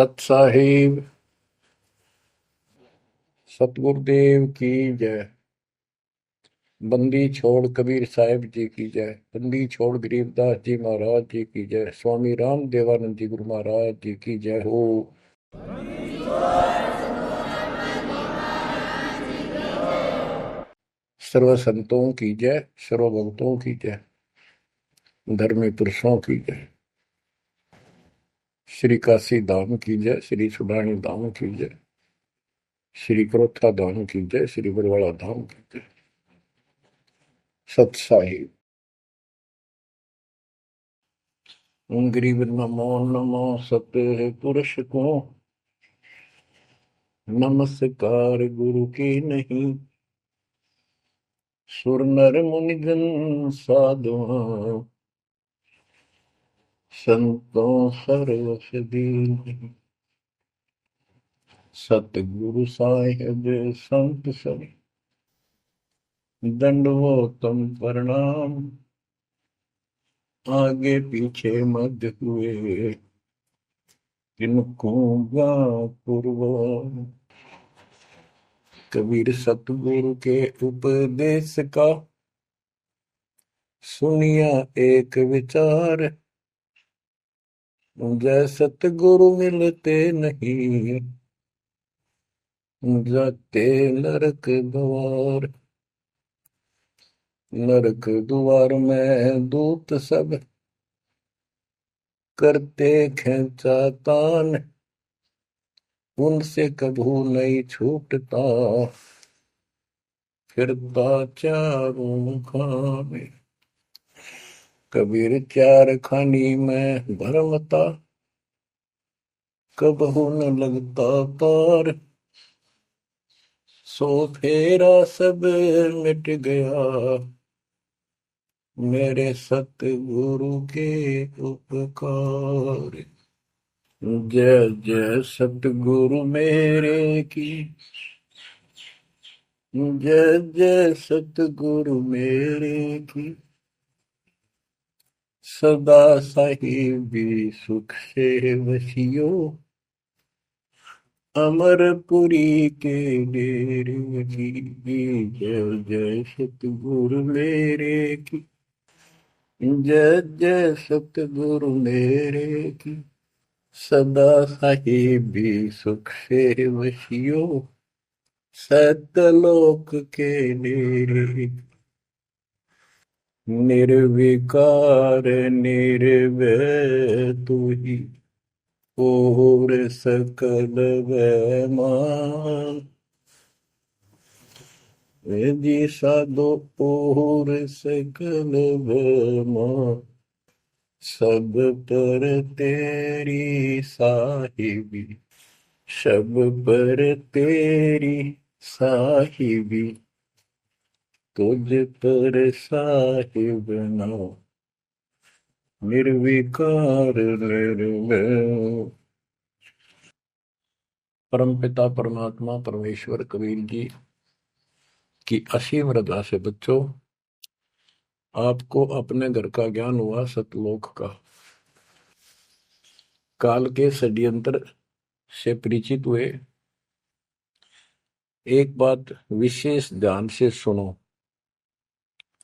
सत साहिब सतगुरुदेव की जय। बंदी छोड़ कबीर साहिब जी की जय। बंदी छोड़ गरीबदास जी महाराज जी की जय। स्वामी राम देवानंद जी गुरु महाराज जी की जय हो। सर्व संतों की जय, सर्व भक्तों की जय, धर्मी पुरुषों की जय। श्री काशी धाम की जय, श्री सुडानी धाम की जय, श्री क्रोथा धाम की जय, श्री बरवाड़ा धाम की जय। सत साहिब गरीब नमो नमो सत्य पुरुष को नमस्कार गुरु की नहीं। सुर नर मुनिजन साधुआ संतों सर्वस दीन। सतगुरु साहिब संत सब दंडवतम प्रणाम। आगे पीछे मध्य हुए किनको पूर्व। कबीर सतगुरु के उपदेश का सुनिया एक विचार। जय सतगुरु मिलते नहीं जाते नरक द्वार। नरक द्वार में दूत सब करते खेचा तान। उनसे कभू नहीं छूटता फिरता चारों खाने। कबीर चार खानी में भरमता कबहू न लगता पार। सो फेरा सब मिट गया मेरे सतगुरु के उपकार। जय जय सतगुरु मेरे की जय जय सतगुरु मेरे की। सदा साहिबी सुख से वसियो अमरपुरी के डेरे की। जय जय सतगुरु मेरे की जय जय सतगुरु मेरे की। सदा साहिबी सुख से वसियो सतलोक के डेरे। निर्विकार निर्भय तू ही और सकल वैमान। जी साधो और सकल वैमान। सब पर तेरी साहिबी सब पर तेरी साहिबी। तुझ पर साहिब नाम निर्विकार निर्भय। परमपिता परमात्मा परमेश्वर कबीर जी की असीम रजा से बच्चों आपको अपने घर का ज्ञान हुआ सतलोक का। काल के षड्यंत्र से परिचित हुए। एक बात विशेष ध्यान से सुनो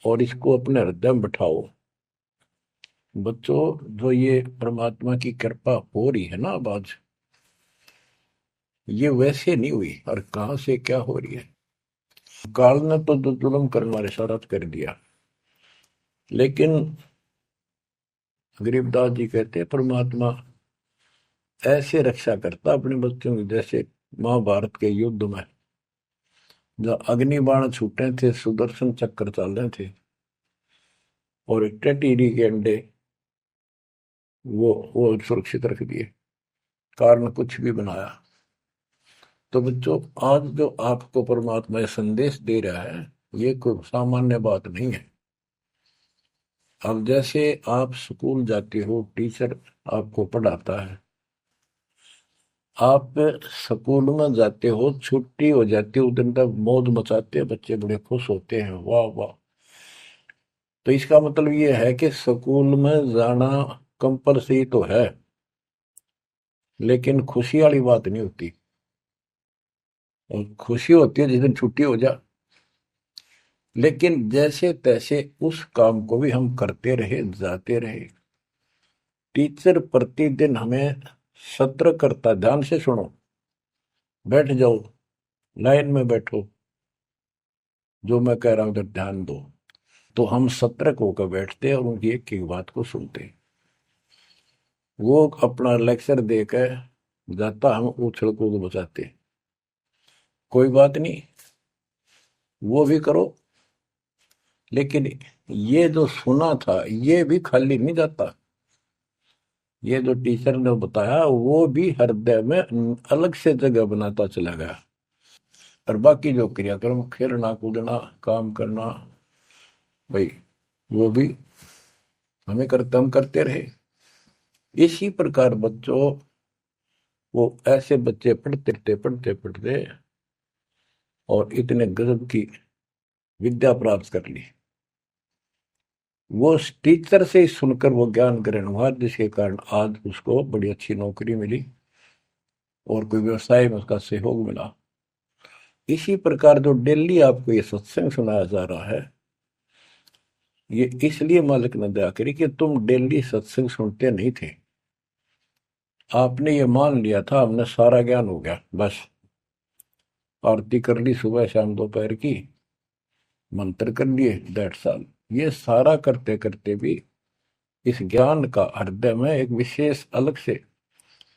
और इसको अपने हृदय में बिठाओ। बच्चों जो ये परमात्मा की कृपा हो रही है ना अब आज, ये वैसे नहीं हुई और कहां से क्या हो रही है। काल ने तो जो जुल्म करने वाले सारा कर दिया, लेकिन गरीबदास जी कहते हैं परमात्मा ऐसे रक्षा करता अपने बच्चों की, जैसे महाभारत के युद्ध में जब अग्नि बाण छूटे थे, सुदर्शन चक्र चल रहे थे और टेटीरी के अंडे वो सुरक्षित रख दिए, कारण कुछ भी बनाया। तो बच्चों आज जो आपको परमात्मा ये संदेश दे रहा है ये कोई सामान्य बात नहीं है। अब जैसे आप स्कूल जाते हो, टीचर आपको पढ़ाता है, आप स्कूल में जाते हो, छुट्टी हो जाती है, उस दिन तक मौज मचाते हैं, बच्चे बड़े खुश होते हैं, वाह वाह। तो इसका मतलब ये है कि स्कूल में जाना कंपलसरी तो है, लेकिन खुशी वाली बात नहीं होती। और खुशी होती है जिस दिन छुट्टी हो जा। लेकिन जैसे तैसे उस काम को भी हम करते रहे, जाते रहे। टीचर प्रतिदिन हमें सत्र करता, ध्यान से सुनो, बैठ जाओ, लाइन में बैठो, जो मैं कह रहा हूं उधर ध्यान दो। तो हम सतर्क होकर बैठते और उनकी एक एक बात को सुनते। वो अपना लेक्चर देकर जाता, हम उछल कूद बचाते। कोई बात नहीं, वो भी करो। लेकिन ये जो सुना था ये भी खाली नहीं जाता। ये जो टीचर ने बताया वो भी हृदय में अलग से जगह बनाता चला गया। और बाकी जो क्रियाक्रम, खेलना कूदना, काम करना, भाई वो भी हमें करते, हम करते रहे। इसी प्रकार बच्चों, वो ऐसे बच्चे पढ़ते और इतने गजब की विद्या प्राप्त कर ली। वो टीचर से ही सुनकर वो ज्ञान ग्रहण हुआ, जिसके कारण आज उसको बड़ी अच्छी नौकरी मिली और कोई व्यवसाय में उसका सहयोग मिला। इसी प्रकार जो डेली आपको ये सत्संग सुनाया जा रहा है, ये इसलिए मालिक ने दया करी कि तुम डेली सत्संग सुनते नहीं थे। आपने ये मान लिया था हमने सारा ज्ञान हो गया, बस आरती कर ली सुबह शाम दोपहर की, मंत्र कर लिए, दैट साल। ये सारा करते करते भी इस ज्ञान का हृदय में एक विशेष अलग से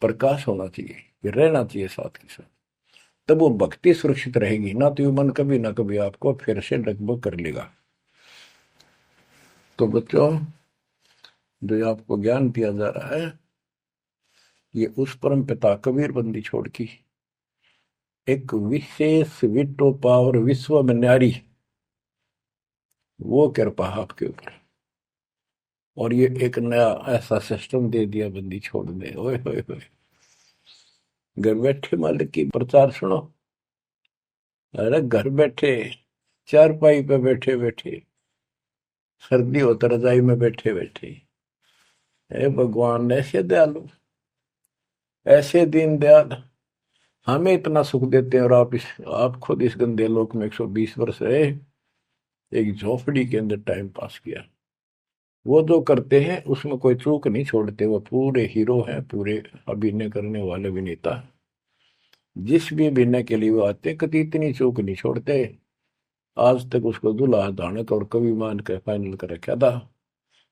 प्रकाश होना चाहिए, ये रहना चाहिए साथ के साथ। तब वो भक्ति सुरक्षित रहेगी, ना तो ये मन कभी ना कभी आपको फिर से डगमग कर लेगा। तो बच्चों, जो आपको ज्ञान दिया जा रहा है, ये उस परम पिता कबीर बंदी छोड़ की एक विशेष विटो पावर विश्व में न्यारी, वो कृपा आपके ऊपर। और ये एक नया ऐसा सिस्टम दे दिया बंदी छोड़ने। ओए होए होए, घर बैठे मालिक की प्रचार सुनो। अरे घर बैठे, चारपाई पे बैठे बैठे, सर्दी हो तो रजाई में बैठे बैठे, हे भगवान ऐसे दयालु, ऐसे दीन दयाल, हमें इतना सुख देते हैं। और आप खुद इस गंदे लोक में 120 वर्ष रहे, एक झोपड़ी के अंदर टाइम पास किया। वो जो करते हैं उसमें कोई चूक नहीं छोड़ते, वो पूरे हीरो हैं, पूरे अभिनय करने वाले अभिनेता। जिस भी अभिनय के लिए वो आते कभी इतनी चूक नहीं छोड़ते। आज तक उसको दूल्हा दानक और कवि मान के फाइनल कर रखा था।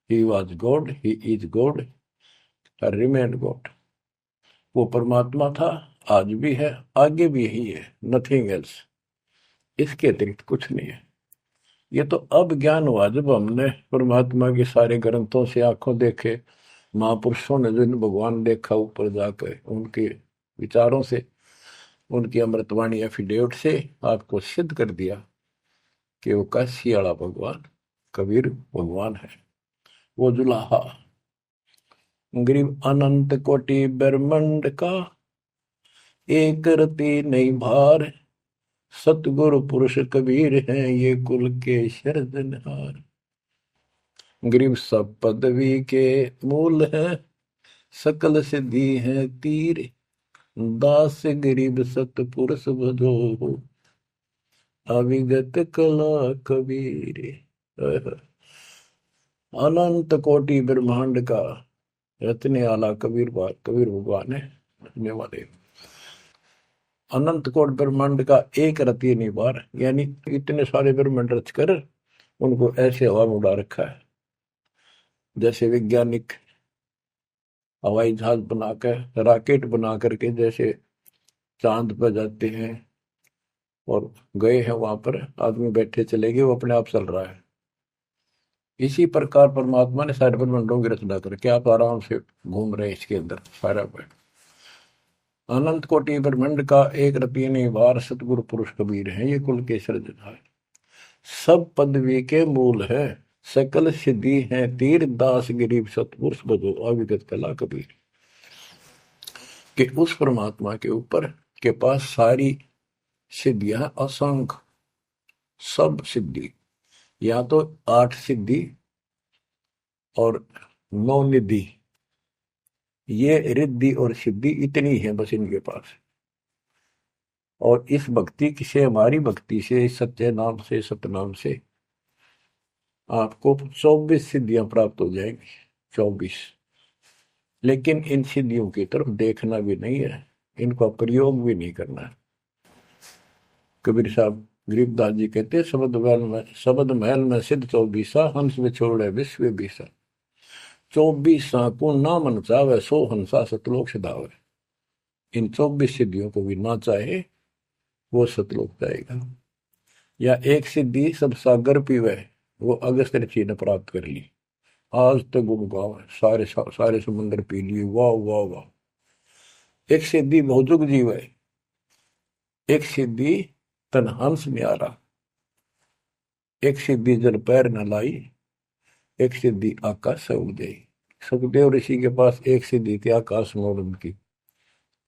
He was God, he is God, remain God. वो परमात्मा था, आज भी है, आगे भी यही है, नथिंग एल्स। इसके अतिरिक्त कुछ नहीं है। ये तो अब ज्ञान हुआ जब हमने परमात्मा के सारे ग्रंथों से आंखों देखे, महापुरुषों ने जिन भगवान देखा ऊपर जाकर, उनके विचारों से, उनकी अमृतवाणी एफिडेविट से आपको सिद्ध कर दिया कि वो काशी वाला भगवान कबीर भगवान है। वो जुलाहा गरीब अनंत कोटि ब्रह्मांड का, एक रति नहीं भार, सतगुरु पुरुष कबीर हैं ये कुल के सिरजनहार। गरीब सब पदवी के मूल है, सकल सिद्धि है तीर, दास गरीब सतपुरुष भजो, अविगत कला कबीर। अनंत कोटि ब्रह्मांड का रचने वाला कबीर भगवान है। रचने वाले अनंत कोट ब्रह्मांड का एक रति निवार, यानी इतने सारे ब्रह्मांड रच कर उनको ऐसे हवा में उड़ा रखा है। जैसे वैज्ञानिक हवाई जहाज बनाकर, रॉकेट बना करके जैसे चांद पर जाते हैं और गए हैं, वहां पर आदमी बैठे चले गए, वो अपने आप चल रहा है। इसी प्रकार परमात्मा ने सारे ब्रह्मांडों की रचना करके आप आराम से घूम रहे हैं इसके अंदर सारा बैठ। अनंत कोटि ब्रह्मांड का एक रति निवार, सतगुरु पुरुष कबीर है ये कुल के सिरजनहार। सब पदवी के मूल है, सकल सिद्धि है तीर, दास गरीब सतपुरुष भजो, अविगत कला कबीर। कि उस परमात्मा के ऊपर के पास सारी सिद्धियां असंख्य, सब सिद्धि, या तो 8 सिद्धि और 9 निधि, ये रिद्धि और सिद्धि इतनी है बस इनके पास। और इस भक्ति से, हमारी भक्ति से, इस सच्चे नाम से, सतनाम से आपको 24 सिद्धियां प्राप्त हो जाएंगी। 24। लेकिन इन सिद्धियों की तरफ देखना भी नहीं है, इनका प्रयोग भी नहीं करना है। कबीर साहब गरीबदास जी कहते, शब्द महल में सिद्ध 24, हंस बिछोड़े विश्व बीसा। 24 को ना मन चावे, सो हंसा सतलोक सिधावे। इन 24 सिद्धियों को भी ना चाहे वो सतलोक जाएगा। या एक सिद्धि सब सागर पीवे, वो अगस्त ऋषि ने प्राप्त कर ली। आज तक गुण गाँव, सारे सारे समुद्र पी लिए, वाह वाह वाह। एक सिद्धि भौजुग जीव है, एक सिद्धि तन हंस न्यारा, एक सिद्धि जल पैर न लाई, एक सिद्धि आकाश से उदय। सुखदेव ऋषि के पास एक सिद्धि थी आकाश मोड़न की,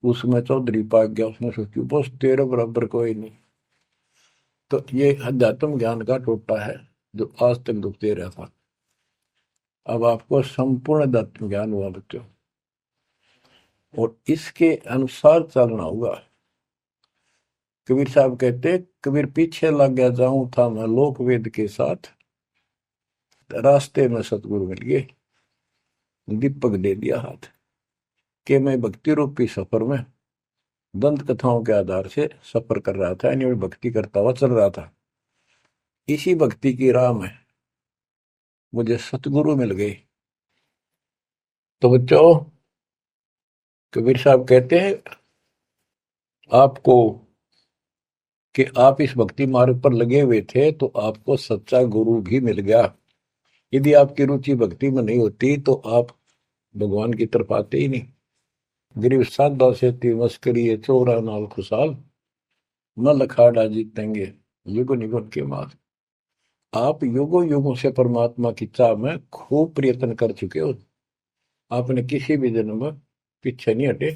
उसमें चौधरी पाक गया, उसने सोची बस तेरे बराबर कोई नहीं। तो ये अध्यात्म ज्ञान का टोटा है जो आज तक दुखते रहा था। अब आपको संपूर्ण अध्यात्म ज्ञान हुआ बच्चों, और इसके अनुसार चलना होगा। कबीर साहब कहते, कबीर पीछे लग गया जाऊं था मैं लोक वेद के साथ, रास्ते में सतगुरु मिल गए, दीपक दे दिया हाथ, कि मैं भक्ति रूपी सफर में दंत कथाओं के आधार से सफर कर रहा था, यानी भक्ति करता हुआ चल रहा था। इसी भक्ति की राह में मुझे सतगुरु मिल गए। तो बच्चों, कबीर साहब कहते हैं आपको कि आप इस भक्ति मार्ग पर लगे हुए थे तो आपको सच्चा गुरु भी मिल गया। यदि आपकी रुचि भक्ति में नहीं होती तो आप भगवान की तरफ आते ही नहीं। गरीब साधा से ती मस्करी चोरा नाल खुशाल, मल अखाड़ा जीतेंगे युग निगुण के मार। आप युगों युगों से परमात्मा की चाह में खूब प्रयत्न कर चुके हो, आपने किसी भी जन्म में पीछे नहीं हटे।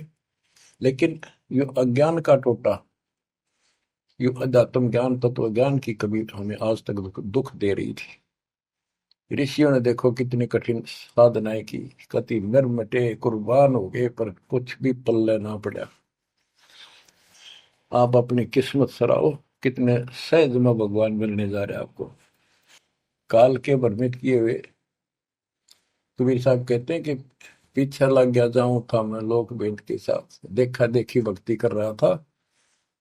लेकिन यो अज्ञान का टोटा, यो अध्यात्म ज्ञान, तत्व ज्ञान की कमी हमें आज तक दुख दे रही थी। ऋषियों ने देखो कितनी कठिन साधनाएं की, कति नर मटे कुर्बान हो गए, पर कुछ भी पल्ले ना पड़ा। आप अपनी किस्मत सराहो, कितने सहज में भगवान मिलने जा रहे हैं आपको। काल के भ्रमित किए हुए कबीर साहब कहते हैं कि पीछे लग गया जाऊं था मैं लोक वेद के साथ, देखा देखी भक्ति कर रहा था,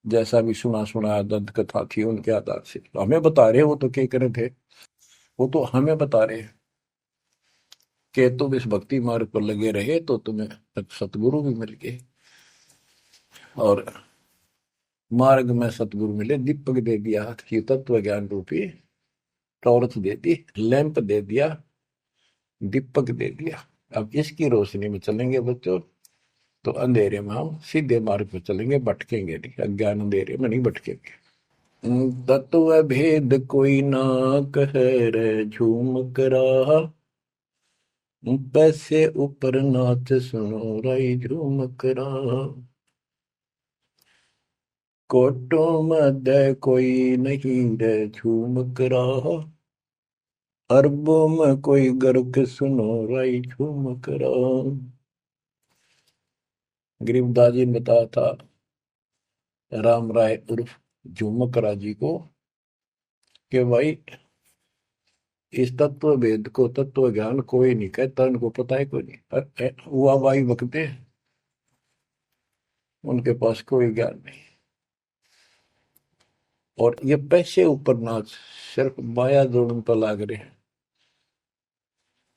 जैसा भी सुना सुना दंत कथा थी उनके आधार से। तो हमें बता रहे, वो तो क्या करे थे, वो तो हमें बता रहे कि तुम इस भक्ति मार्ग पर लगे रहे तो तुम्हें सतगुरु भी मिल गए। और मार्ग में सतगुरु मिले, दीपक दे दिया, तत्व ज्ञान रूपी टॉर्च दे दी, लैंप दे दिया, दीपक दे दिया। अब इसकी रोशनी में चलेंगे बच्चों तो अंधेरे में हम सीधे मार्ग पर चलेंगे, भटकेंगे नहीं, अज्ञान अंधेरे में नहीं भटकेंगे। तत्व भेद कोई ना कहे रे झूम करा, पैसे ऊपर नाच सुनो राई झूम करा। कोटो मध्य कोई नहीं रे झूम करा, अरबों में कोई गर्क सुनो राई झूम करा। गरीबदास जी ने बताया था राम राय उर्फ झूमकरा जी को कि भाई इस तत्व भेद को, तत्व ज्ञान कोई नहीं कहता, इनको पता है कोई नहीं, हुआ भाई बकते, उनके पास कोई ज्ञान नहीं। और ये पैसे ऊपर नाच, सिर्फ माया जोड़न पर लाग रहे हैं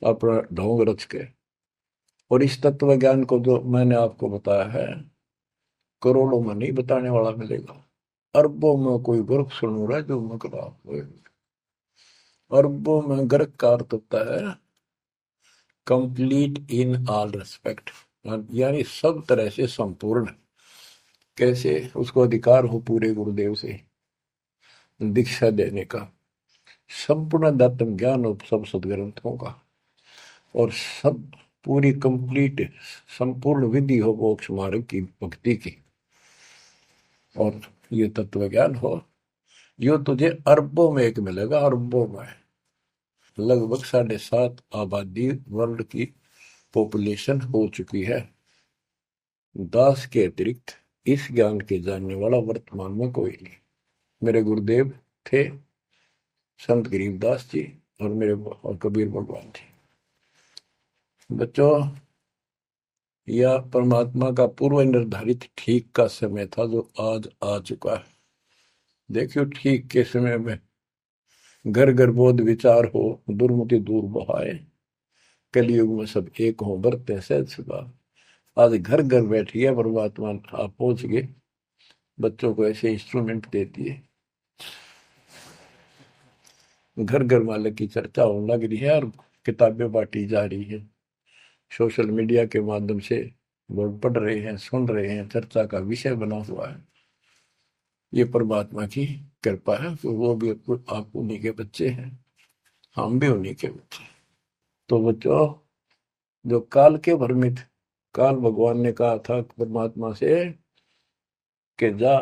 अपना ढोंग रच के। और इस तत्व ज्ञान को जो मैंने आपको बताया है, करोड़ों में नहीं बताने वाला मिलेगा, अरबों में कोई गर्क सुन रहा है जो मकरा। अरबों में गर्क का अर्थ होता है कंप्लीट इन ऑल रेस्पेक्ट, यानी सब तरह से संपूर्ण। कैसे उसको अधिकार हो पूरे गुरुदेव से दीक्षा देने का, संपूर्ण अध्यात्म ज्ञान हो सब सदग्रंथों का, और सब पूरी कंप्लीट संपूर्ण विधि हो मोक्ष मार्ग की, भक्ति की, और ये तत्व ज्ञान हो, यो तुझे अरबों में एक मिलेगा, अरबों में। लगभग 7.5 आबादी वर्ल्ड की पॉपुलेशन हो चुकी है। दास के अतिरिक्त इस ज्ञान के जानने वाला वर्तमान में कोई नहीं। मेरे गुरुदेव थे संत गरीबदास जी और मेरे और कबीर भगवान जी। बच्चों, यह परमात्मा का पूर्व निर्धारित ठीक का समय था जो आज आ चुका है। देखियो, ठीक के समय में घर घर बोध विचार हो, दुर्मति दूर बहाए, कलयुग में सब एक हो, बरते सहज सुखा। आज घर घर बैठिए परमात्मा, आप पहुंच गए। बच्चों को ऐसे इंस्ट्रूमेंट दे दिए, घर घर मालिक की चर्चा होने लग रही है और किताबें बांटी जा रही है। सोशल मीडिया के माध्यम से लोग पढ़ रहे हैं, सुन रहे हैं, चर्चा का विषय बना हुआ है। ये परमात्मा की कृपा है। तो वो भी आप उन्हीं के बच्चे हैं, हम भी उन्हीं के बच्चे। तो बच्चों, जो काल के भ्रमित, काल भगवान ने कहा था परमात्मा से कि जा,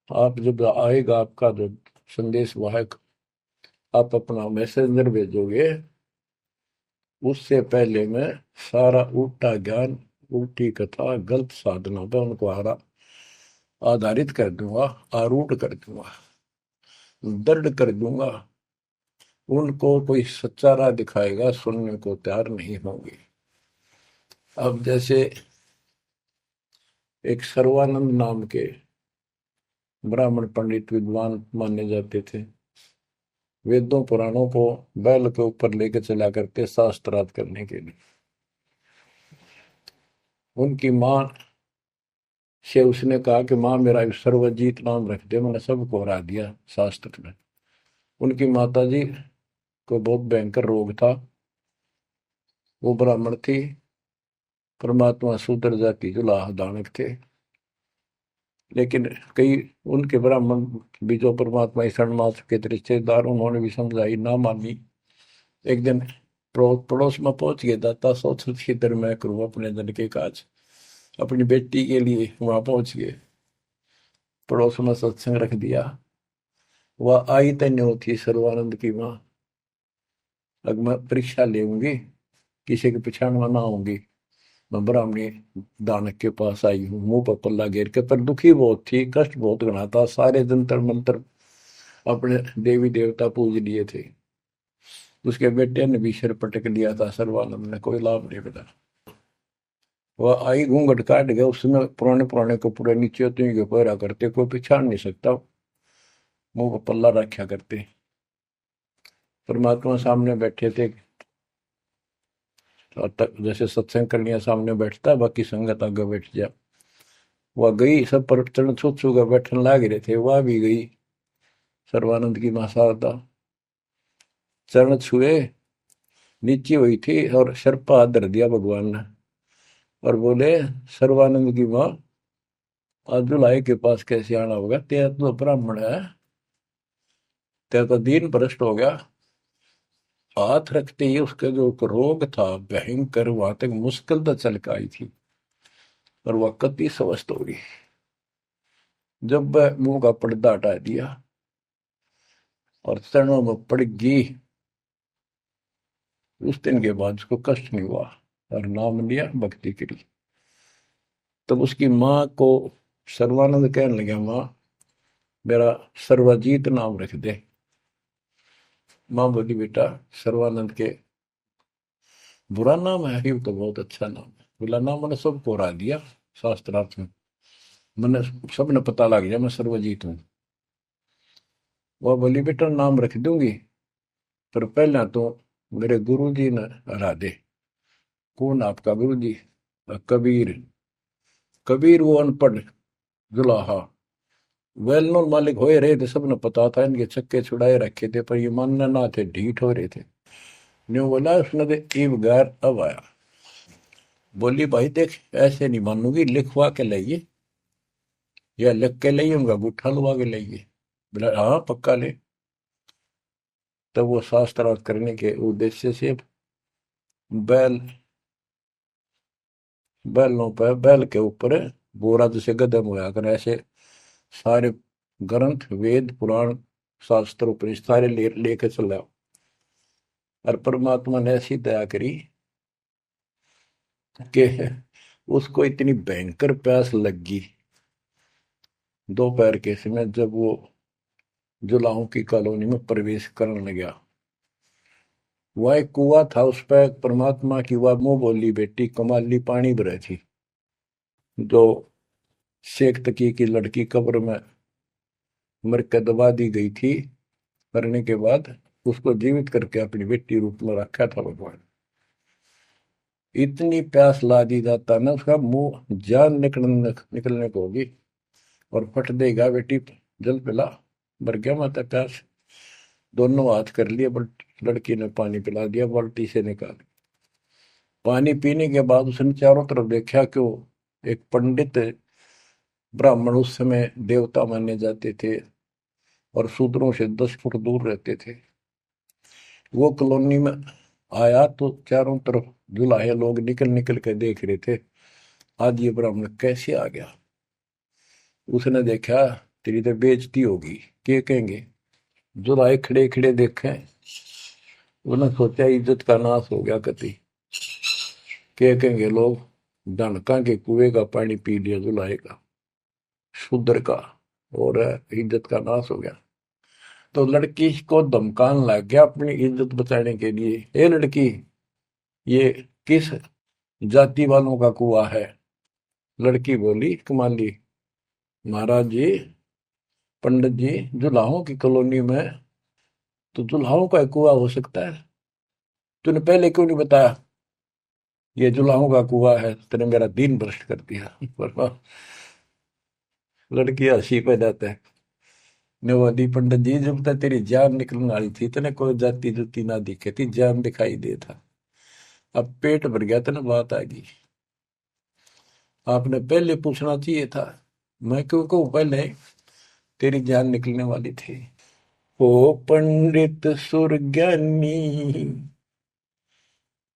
आप जब आएगा आपका जो संदेश वाहक, आप अपना मैसेंजर भेजोगे, उससे पहले मैं सारा उल्टा ज्ञान, उल्टी कथा, गलत साधना पे उनको आधारित कर दूंगा, आरूढ़ कर दूंगा, दृढ़ कर दूंगा। उनको कोई सच्चा राह दिखाएगा, सुनने को तैयार नहीं होंगे। अब जैसे एक सर्वानंद नाम के ब्राह्मण पंडित विद्वान माने जाते थे, वेदों पुराणों को बैल के ऊपर लेकर चला करते शास्त्रार्थ करने के लिए। उनकी माँ से उसने कहा कि माँ, मेरा सर्वजीत नाम रख दे, मैंने सबको हरा दिया शास्त्र में। उनकी माता जी को बहुत भयंकर रोग था, वो ब्राह्मण थी, परमात्मा शूद्र जाति जुलाह दानक थे। लेकिन कई उनके ब्राह्मण भी जो परमात्मा शरण मास के रिश्तेदार, उन्होंने भी समझाई, ना मानी। एक दिन पड़ोस में पहुंच गए, दाता सोच इधर मैं करूँ अपने धन के काज, अपनी बेटी के लिए वहां पहुंच गए। पड़ोस में सत्संग रख दिया। वह आई तन्य होती सर्वानंद की माँ, अब मैं परीक्षा लेंगी, किसी के पिछाड़ में ना होंगी। मैं ब्राह्मणी दानक के पास आई हूँ, मुंह पर पल्ला घेर के, पर दुखी बहुत थी, कष्ट बहुत घना था। सारे जंतर मंत्र अपने देवी देवता पूज लिए थे। उसके बेटे ने भी सिर पटक लिया था, सर्वानंद ने कोई लाभ नहीं मिला। वह आई, घूंघट काट गया, उसमें पुराने पुराने कपड़े नीचे के पहरा करते, कोई पिछाड़ नहीं सकता, मुंह पर पल्ला रखा करते। परमात्मा सामने बैठे थे, और जैसे सत्संग करने सामने बैठता, बाकी संगत आगे बैठ जा। वह गई, सब पर चरण छू छू कर बैठने लाग रहे थे, वह भी गई। सर्वानंद की मां शारदा चरण छुए, नीचे हुई थी और सर पर हाथ धर दिया भगवान ने और बोले, सर्वानंद की मां, आज जुलाई के पास कैसे आना होगा? तेरा तो ब्राह्मण है, तेरा तो दीन भ्रष्ट हो गया। हाथ रखते ही उसका जो रोग था भयंकर, वहां तक मुश्किल तो चल के आई थी और वह कति स्वस्थ हो गई। जब वह मुंह का पर्दा हटा दिया और चरणों में पड़ गई, उस दिन के बाद उसको कष्ट नहीं हुआ और नाम लिया, भक्ति करी। तब उसकी माँ को सर्वानंद कहने लगा, माँ, मेरा सर्वजीत नाम रख दे। माँ बोली, बेटा, सर्वानंद के बुरा नाम है, ये तो बहुत अच्छा नाम है। बोला, नाम मैंने सबको हरा दिया शास्त्रार्थ में, मैंने सबने पता लग गया मैं सर्वजीत हूँ। वह बोली, बेटा नाम रख दूंगी, पर पहला तो मेरे गुरु जी ने हरा दे। कौन आपका गुरु जी? कबीर। कबीर वो अनपढ़ जुलाहा, वेल नोन मालिक हो रहे थे, सबने पता था, इनके चक्के छुड़ाए रखे थे, पर ये मानना ना थे, ढीठ हो रहे थे। न्यू बोला उसने, तो ईब गैर अब आया। बोली, भाई देख, ऐसे नहीं मानूंगी, लिखवा के लाइए, या लिख के लाइए, उनका गुट्ठा लुवा के लाइए। बोला, हाँ पक्का ले। तब वो शास्त्रार्थ करने के उद्देश्य से बैल, बैलों पर, बैल के ऊपर बोरा जैसे गदम होया कर, ऐसे सारे ग्रंथ, वेद, पुराण, शास्त्र, उपनिषद सारे लेके चला। और परमात्मा ने ऐसी दया करी कि उसको इतनी भयंकर प्यास लगी दोपहर के समय, जब वो जुलाहों की कॉलोनी में प्रवेश करने गया। वह एक कुआ था, उस पर परमात्मा की वह मुंह बोली बेटी कमाली पानी भरे थी, जो शेख तकी की लड़की कब्र में मर के दबा दी गई थी। मरने के बाद उसको जीवित करके अपनी बेटी रूप में रखा था भगवान। इतनी प्यास ला दी जाता ना, उसका मुंह जान निकलने को होगी और फट देगा बेटी जल पिला। मर गया माता प्यास। दोनों हाथ कर लिए, बट लड़की ने पानी पिला दिया बाल्टी से निकाल। पानी पीने के बाद उसने चारों तरफ देखा कि एक पंडित ब्राह्मण, उस समय देवता माने जाते थे और शूद्रों से 10 फुट दूर रहते थे, वो कॉलोनी में आया। तो चारों तरफ जुलाहे लोग निकल निकल के देख रहे थे, आज ये ब्राह्मण कैसे आ गया। उसने देखा तेरी तो बेइज्जती होगी, क्या कहेंगे। जुलाहे खड़े खड़े देखे, उन्होंने सोचा इज्जत का नाश हो गया कति, क्या कहेंगे लोग। डनका के कुएं का पानी पी लिया जुलाहे का, शूद्र का, और इज्जत का नाश हो गया। तो लड़की को धमकाने लग गया अपनी इज्जत बचाने के लिए, ए लड़की ये किस जाति वालों का कुआ है। लड़की बोली कमाली, महाराज जी, पंडित जी, जुलाहों की कॉलोनी में तो जुलाहों का कुआ हो सकता है, तूने पहले क्यों नहीं बताया ये जुलाहों का कुआ है। तेने मेरा दीन भ्रष्ट कर दिया। लड़की हंसी पे जाता है, ने बोली पंडित जी, जब तक तेरी जान निकलने वाली थी तेने कोई जाति जुती ना दिखे थी, जान दिखाई दे था। अब पेट भर गया तेने बात आ गई, आपने पहले पूछना चाहिए था। मैं क्यों कहूँ पहले, तेरी जान निकलने वाली थी। ओ पंडित सुरज्ञानी,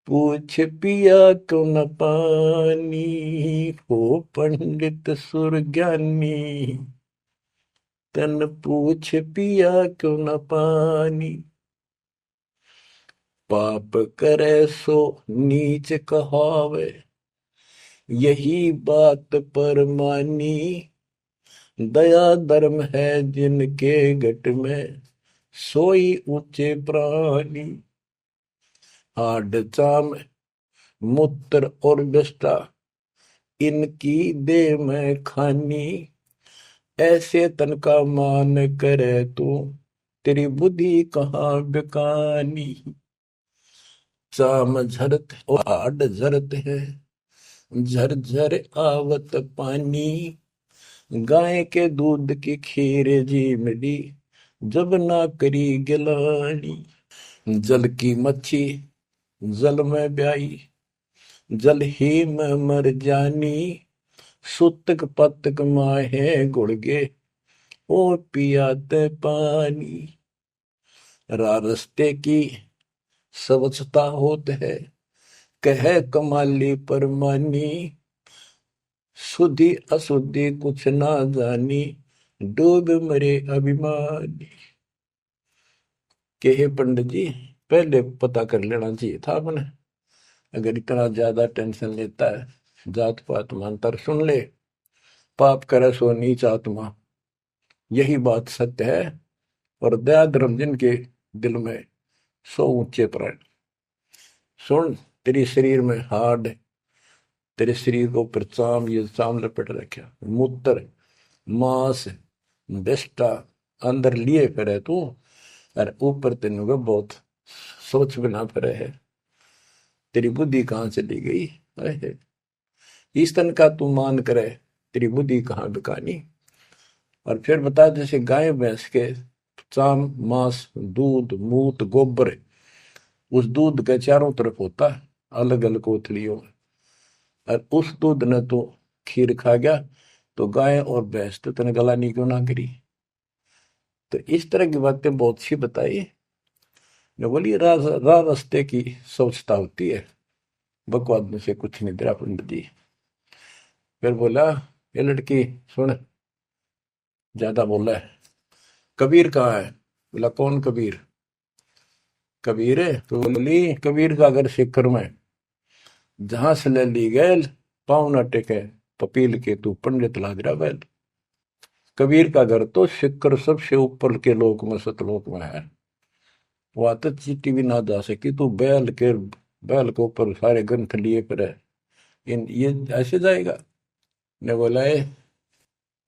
पूछ पिया क्यों न पानी। हो पंडित सुरज्ञानी, तन पूछ पिया क्यों न पानी। पाप करे सो नीच कहावे, यही बात पर मानी। दया धर्म है जिनके घट में, सोई ऊंचे प्राणी। हाड चाम मूत्र और दष्टा, इनकी दे में खानी। ऐसे तन का मान करे तू, तेरी बुद्धि कहाँ बेकानी। चाम झरत और हाड झरत है, झरझर आवत पानी। गाय के दूध की खीर जी मिली, जब ना करी गिलानी। जल की मच्छी जल में ब्याई, जल ही में मर जानी। सुतक पतक माहे गुड़गे, ओ पियाते पानी। रास्ते की स्वच्छता होत है, कह कमाली परमानी। शुद्धि अशुद्धि कुछ ना जानी, डूब मरे अभिमानी। के पंडित जी, पहले पता कर लेना चाहिए था आपने। अगर इतना ज्यादा टेंशन लेता है, जात पात मानता, सुन ले, पाप करे सो नीच आत्मा, यही बात सत्य है। और दया धर्म जिनके दिल में, सो ऊंचे प्राण। सुन, तेरे शरीर में हाड, तेरे शरीर को ऊपर चाम, ये चाम लपेट रखा, मूत्र मांस विष्टा अंदर लिए फिरे तू, और ऊपर तेन बहुत सोच बना फिरे है। तेरी बुद्धि कहाँ चली गई है। इस तन का तू मान करे, तेरी बुद्धि कहाँ बिकानी। और फिर बता, जैसे गाय भैंस के चाम मांस दूध मूत गोबर, उस दूध के चारों तरफ होता है अलग अलग कोथलियों में, और उस दूध ने तो खीर खा गया, तो गाय और भैंस तो तेने गलानी क्यों ना करी। तो इस तरह की बातें बहुत सी बताई। मैं बोली रास्ते की सोचता होती है, बकवाद में से कुछ नहीं तेरा पंडित जी। फिर बोला, ये लड़की सुन, ज्यादा बोला है, कबीर कहाँ है। बोला कौन कबीर। कबीर है तो बोली, कबीर का घर सिखर में, जहां से ले ली गैल पाँव न टेके पपील के तू पंडित लाग रहा बैल। कबीर का घर तो शिखर सबसे ऊपर के लोक में सतलोक में है, वहां तक चीटी भी ना जा सकी, तू बैल के ऊपर सारे ग्रंथ लिए पर है, इन ये ऐसे जाएगा। ने बोला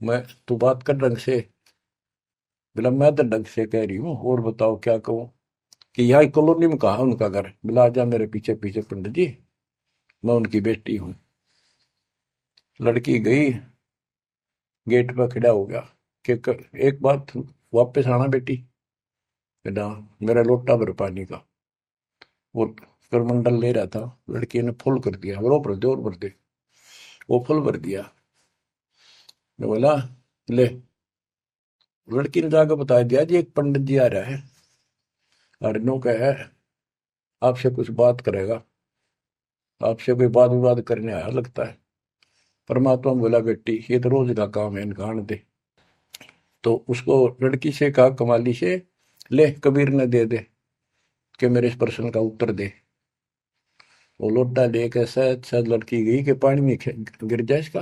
मैं, तू बात कर ढंग से। बोला मैं तो ढंग से कह रही हूँ, और बताओ क्या कहूँ। कि यहाँ कॉलोनी में कहा उनका घर। बोला जा मेरे पीछे पीछे पंडित जी, मैं उनकी बेटी हूँ। लड़की गई, गेट पर खड़ा हो गया कि एक बात, वापस आना बेटी। बेटा मेरा लोटा भर पानी का, वो करमंडल ले रहा था, लड़की ने फुल कर दिया, वो भर दे और भर दे, वो फुल भर दिया। मैं बोला ले। लड़की ने जाकर बता दिया जी एक पंडित जी आ रहा है, और नो का है आपसे कुछ बात करेगा, आपसे कोई बात विवाद करने आया लगता है। परमात्मा बोला बेटी ये तो रोज का काम है, इनका आने दे। तो उसको लड़की से कहा, कमाली से, ले कबीर ने दे दे कि मेरे इस प्रश्न का उत्तर दे। वो लोटा लेकर शायद शायद लड़की गई कि पानी में गिर जाए इसका।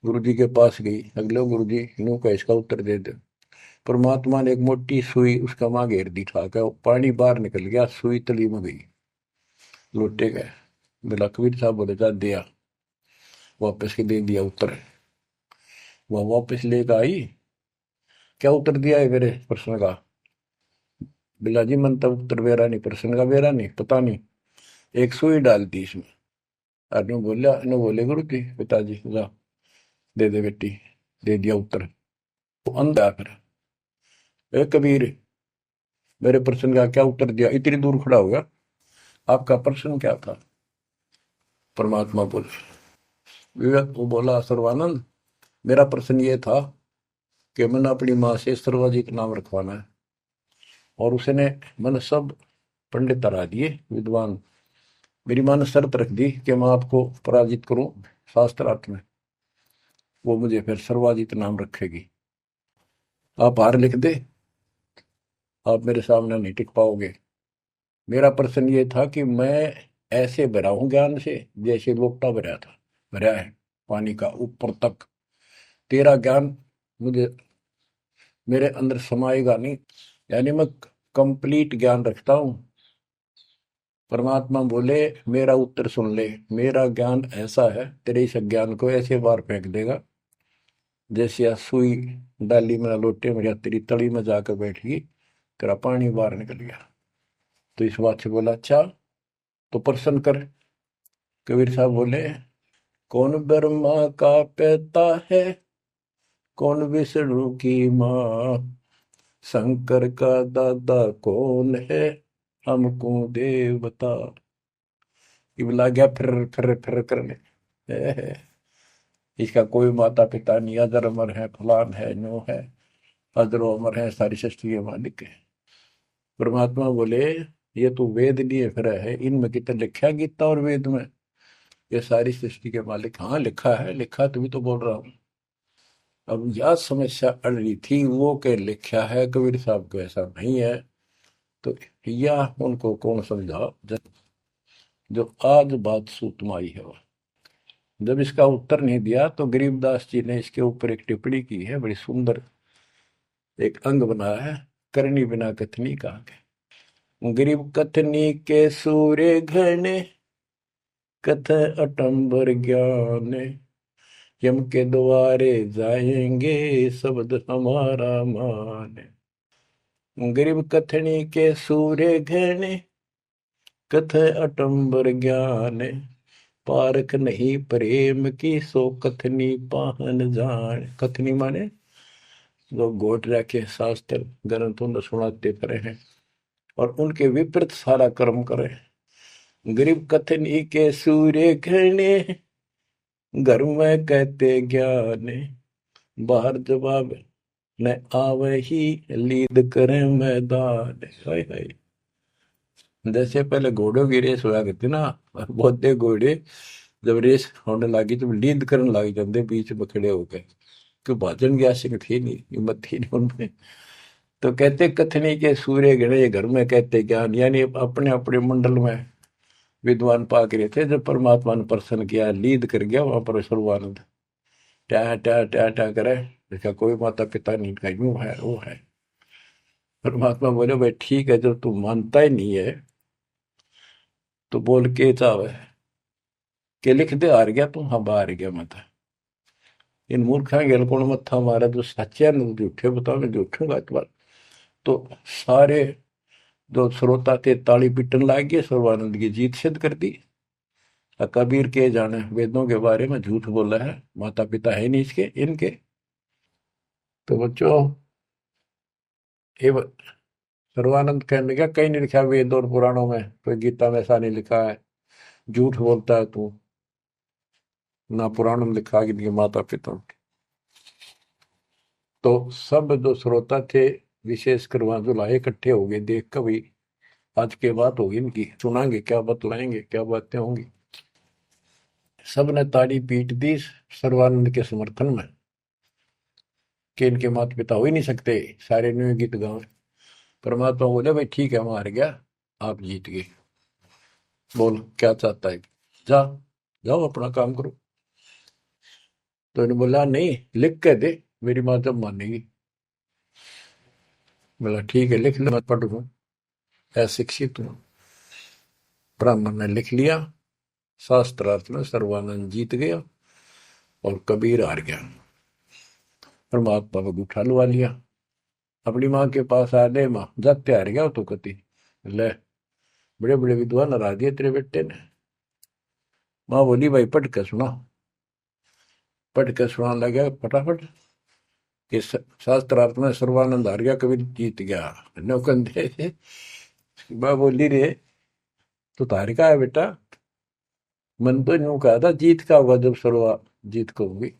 गुरु जी के पास गई, अगले गुरु जी नो का इसका उत्तर दे दे। परमात्मा ने एक मोटी सुई उसका माँ घेर दी, ठा कर पानी बाहर निकल गया, सुई तली में गई, लोटे गए। बोला कबीर साहब बोले जा दिया, वापस के दे दिया उत्तर। वह वापस लेकर आई, क्या उत्तर दिया है मेरे प्रश्न का। बिला जी मन तब उत्तर बेरा नहीं, प्रश्न का बेरा नहीं, पता नहीं, एक सुई डाल दी इसमें। अनु बोला, अनु बोले गुरु जी पिताजी जा दे दे बेटी, दे दिया उत्तर। वो अंधा फिर, ए कबीर मेरे प्रश्न का क्या उत्तर दिया, इतनी दूर खड़ा हो गया, आपका प्रश्न क्या था। परमात्मा बोले, विवेक वो बोला सर्वानंद मेरा प्रश्न ये था कि मैंने अपनी माँ से सर्वाजीत नाम रखवाना है, और उसने मैंने सब पंडित तरा दिए विद्वान, मेरी माँ ने शर्त रख दी कि मैं आपको पराजित करूं शास्त्रार्थ में, वो मुझे फिर सर्वाजीत नाम रखेगी। आप हार लिख दे, आप मेरे सामने नहीं टिक पाओगे। मेरा प्रश्न ये था कि मैं ऐसे भरा हूं ज्ञान से जैसे लोटा भरा था, भरा है पानी का ऊपर तक, तेरा ज्ञान मुझे मेरे अंदर समाएगा नहीं, यानी मैं कंप्लीट ज्ञान रखता हूं। परमात्मा बोले मेरा उत्तर सुन ले, मेरा ज्ञान ऐसा है तेरे इस ज्ञान को ऐसे बार फेंक देगा जैसे सुई डाली में लोटे में या तेरी तली में जाकर बैठ गई, तेरा पानी बाहर निकल गया। तो इस बात से बोला अच्छा तो प्रश्न कर। कबीर साहब बोले कौन ब्रह्मा का पिता है, कौन विष्णु की माँ, शंकर का दादा कौन है, हमको देव बता। ये लग गया फिर करने, इसका कोई माता पिता नहीं, अजर अमर है, फलान है, नो है, अजरो अमर है, सारी सृष्टि के मालिक है। परमात्मा बोले ये तो वेद लिए फिर है, इनमें कितना लिखा गीता और वेद में ये सारी सृष्टि के मालिक। हाँ लिखा है, लिखा तभी तो बोल रहा हूँ। अब यह समस्या अड़ रही थी वो के लिखा है कबीर साहब को ऐसा नहीं है, तो यह उनको कौन समझा जो आज बात सूत में आई है। वो जब इसका उत्तर नहीं दिया तो गरीबदास जी ने इसके ऊपर एक टिप्पणी की है, बड़ी सुंदर एक अंग बनाया है, करनी बिना कथनी कहा के। गरीब कथनी के सूर्य घने, कथ अटंबर ज्ञान, यम के द्वारे जाएंगे शब्द हमारा मान। गरीब कथनी के सूर्य घने, कथ अटंबर ज्ञान, पारख नहीं प्रेम की सो कथनी पाहन जान। कथनी माने जो गोट रखे शास्त्र ग्रंथों ने सुनाते करे हैं और उनके विपरीत सारा कर्म करे। गरीब कथनी के सूर्य घने, घर में कहते ज्ञान, बाहर जवाब न आवे ही लीद करे मैदान। हाय हाय, जैसे पहले घोड़ों की रेस हुआ करती ना, बहुत घोड़े जब रेस होने लगी तो लीद करने लग जाते बीच में खड़े होकर, क्यों भाजन की आशिक थी नहीं, हिम्मत थी नहीं उनमें। तो कहते कथनी के सूर्य गणे घर में कहते ज्ञान, यानी अपने अपने मंडल में विद्वान पाक रहे थे, जब परमात्मा ने प्रसन्न किया, लीद कर गया वहां पर सर्वानंद, ट्या ट्या ट्या ट्या करे, देखा कोई माता पिता नहीं, का यूं है वो है। परमात्मा बोले भाई ठीक है, जब तू मानता ही नहीं है तो बोल के चाहे के लिख दे, हार गया तू, हाँ हार गया मैं। इन मूर्खा गेल कौन मत्था मारा, जो सच्चा न झूठे बताओ, मैं झूठूंगा इस बार। तो सारे जो श्रोता थे ताली पीटन लाग गए, सर्वानंद की जीत सिद्ध कर दी। कबीर के जाने वेदों के बारे में झूठ बोला है, माता पिता है नहीं इसके इनके। तो बच्चों, ये सर्वानंद कहने लगा कहीं नहीं लिखा वेद और पुराणों में, कोई गीता में ऐसा नहीं लिखा है, झूठ बोलता है तू, ना पुराण में लिखा कि माता पिता। तो सब जो श्रोता थे, विशेषकर वहां जो लाए इकट्ठे हो गए, देख कर भाई आज के बात होगी इनकी, सुनाएंगे क्या बतलाएंगे, क्या बातें होंगी। सब ने ताड़ी पीट दी सर्वानंद के समर्थन में कि इनके माता पिता हो ही नहीं सकते, सारे न्यू गीत गाँव। परमात्मा बोले भाई ठीक है, हम हार गया, आप जीत गए, बोल क्या चाहता है, जा जाओ अपना काम करो। तो इन्होंने बोला नहीं, लिख के दे, मेरी माँ जब मानेगी। बोला ठीक है, लिख ले, मैं पढ़ लूँ, अशिक्षित हूँ। ब्राह्मण ने लिख लिया, शास्त्रार्थ में सर्वानंद जीत गया और कबीर हार गया। परमात्मा को उठा लुआ लिया, अपनी माँ के पास आ गए, माँ जाते हार गया तो कति ले, बड़े बड़े विद्वान हरा दिए तेरे बेटे ने। माँ बोली भाई पढ़ के सुना, पढ़ के सुना लगा फटाफट कि शास्त्रार्थ में सर्वानंद हार गया, कबीर जीत गया। नौकंदे माँ बोली रे तो तार का है बेटा, मन तो यूं कहा था जीत का होगा जब सर्वा जीत को होगी।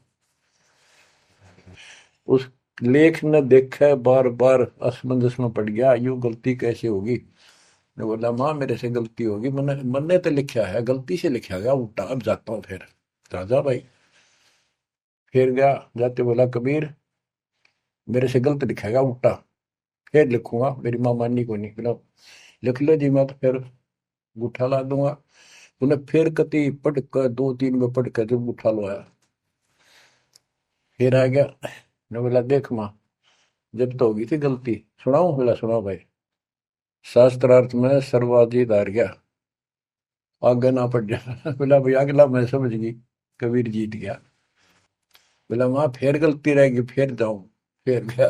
उस लेख ने देखा, बार बार असमंजस में पड़ गया, यूं गलती कैसे होगी। ने बोला माँ मेरे से गलती होगी, मैंने मैंने तो लिखा है, गलती से लिखा गया उल्टा, अब जाता हूँ फिर। राजा भाई फिर गया, जाते बोला कबीर मेरे से गलत लिखा गया उल्टा, फिर लिखूंगा, मेरी माँ माननी को नहीं। बोला लिख लो जी, मैं तो फिर गुठा ला दूंगा। उन्हें फिर कति पढ़ कर, दो तीन में पढ़ कर जब गुठा लो आया, फिर आ गया। ने बोला देख माँ, जब तो होगी थी गलती, सुनाऊ। बोला सुनाओ भाई। शास्त्रार्थ में सर्वाधिक हार गया, आगे ना पड़ जा। बोला भाई अगला मैं समझ गई, कबीर जीत गया। बोला वहां फिर गलती रहेगी, फिर जाऊं, फिर गया।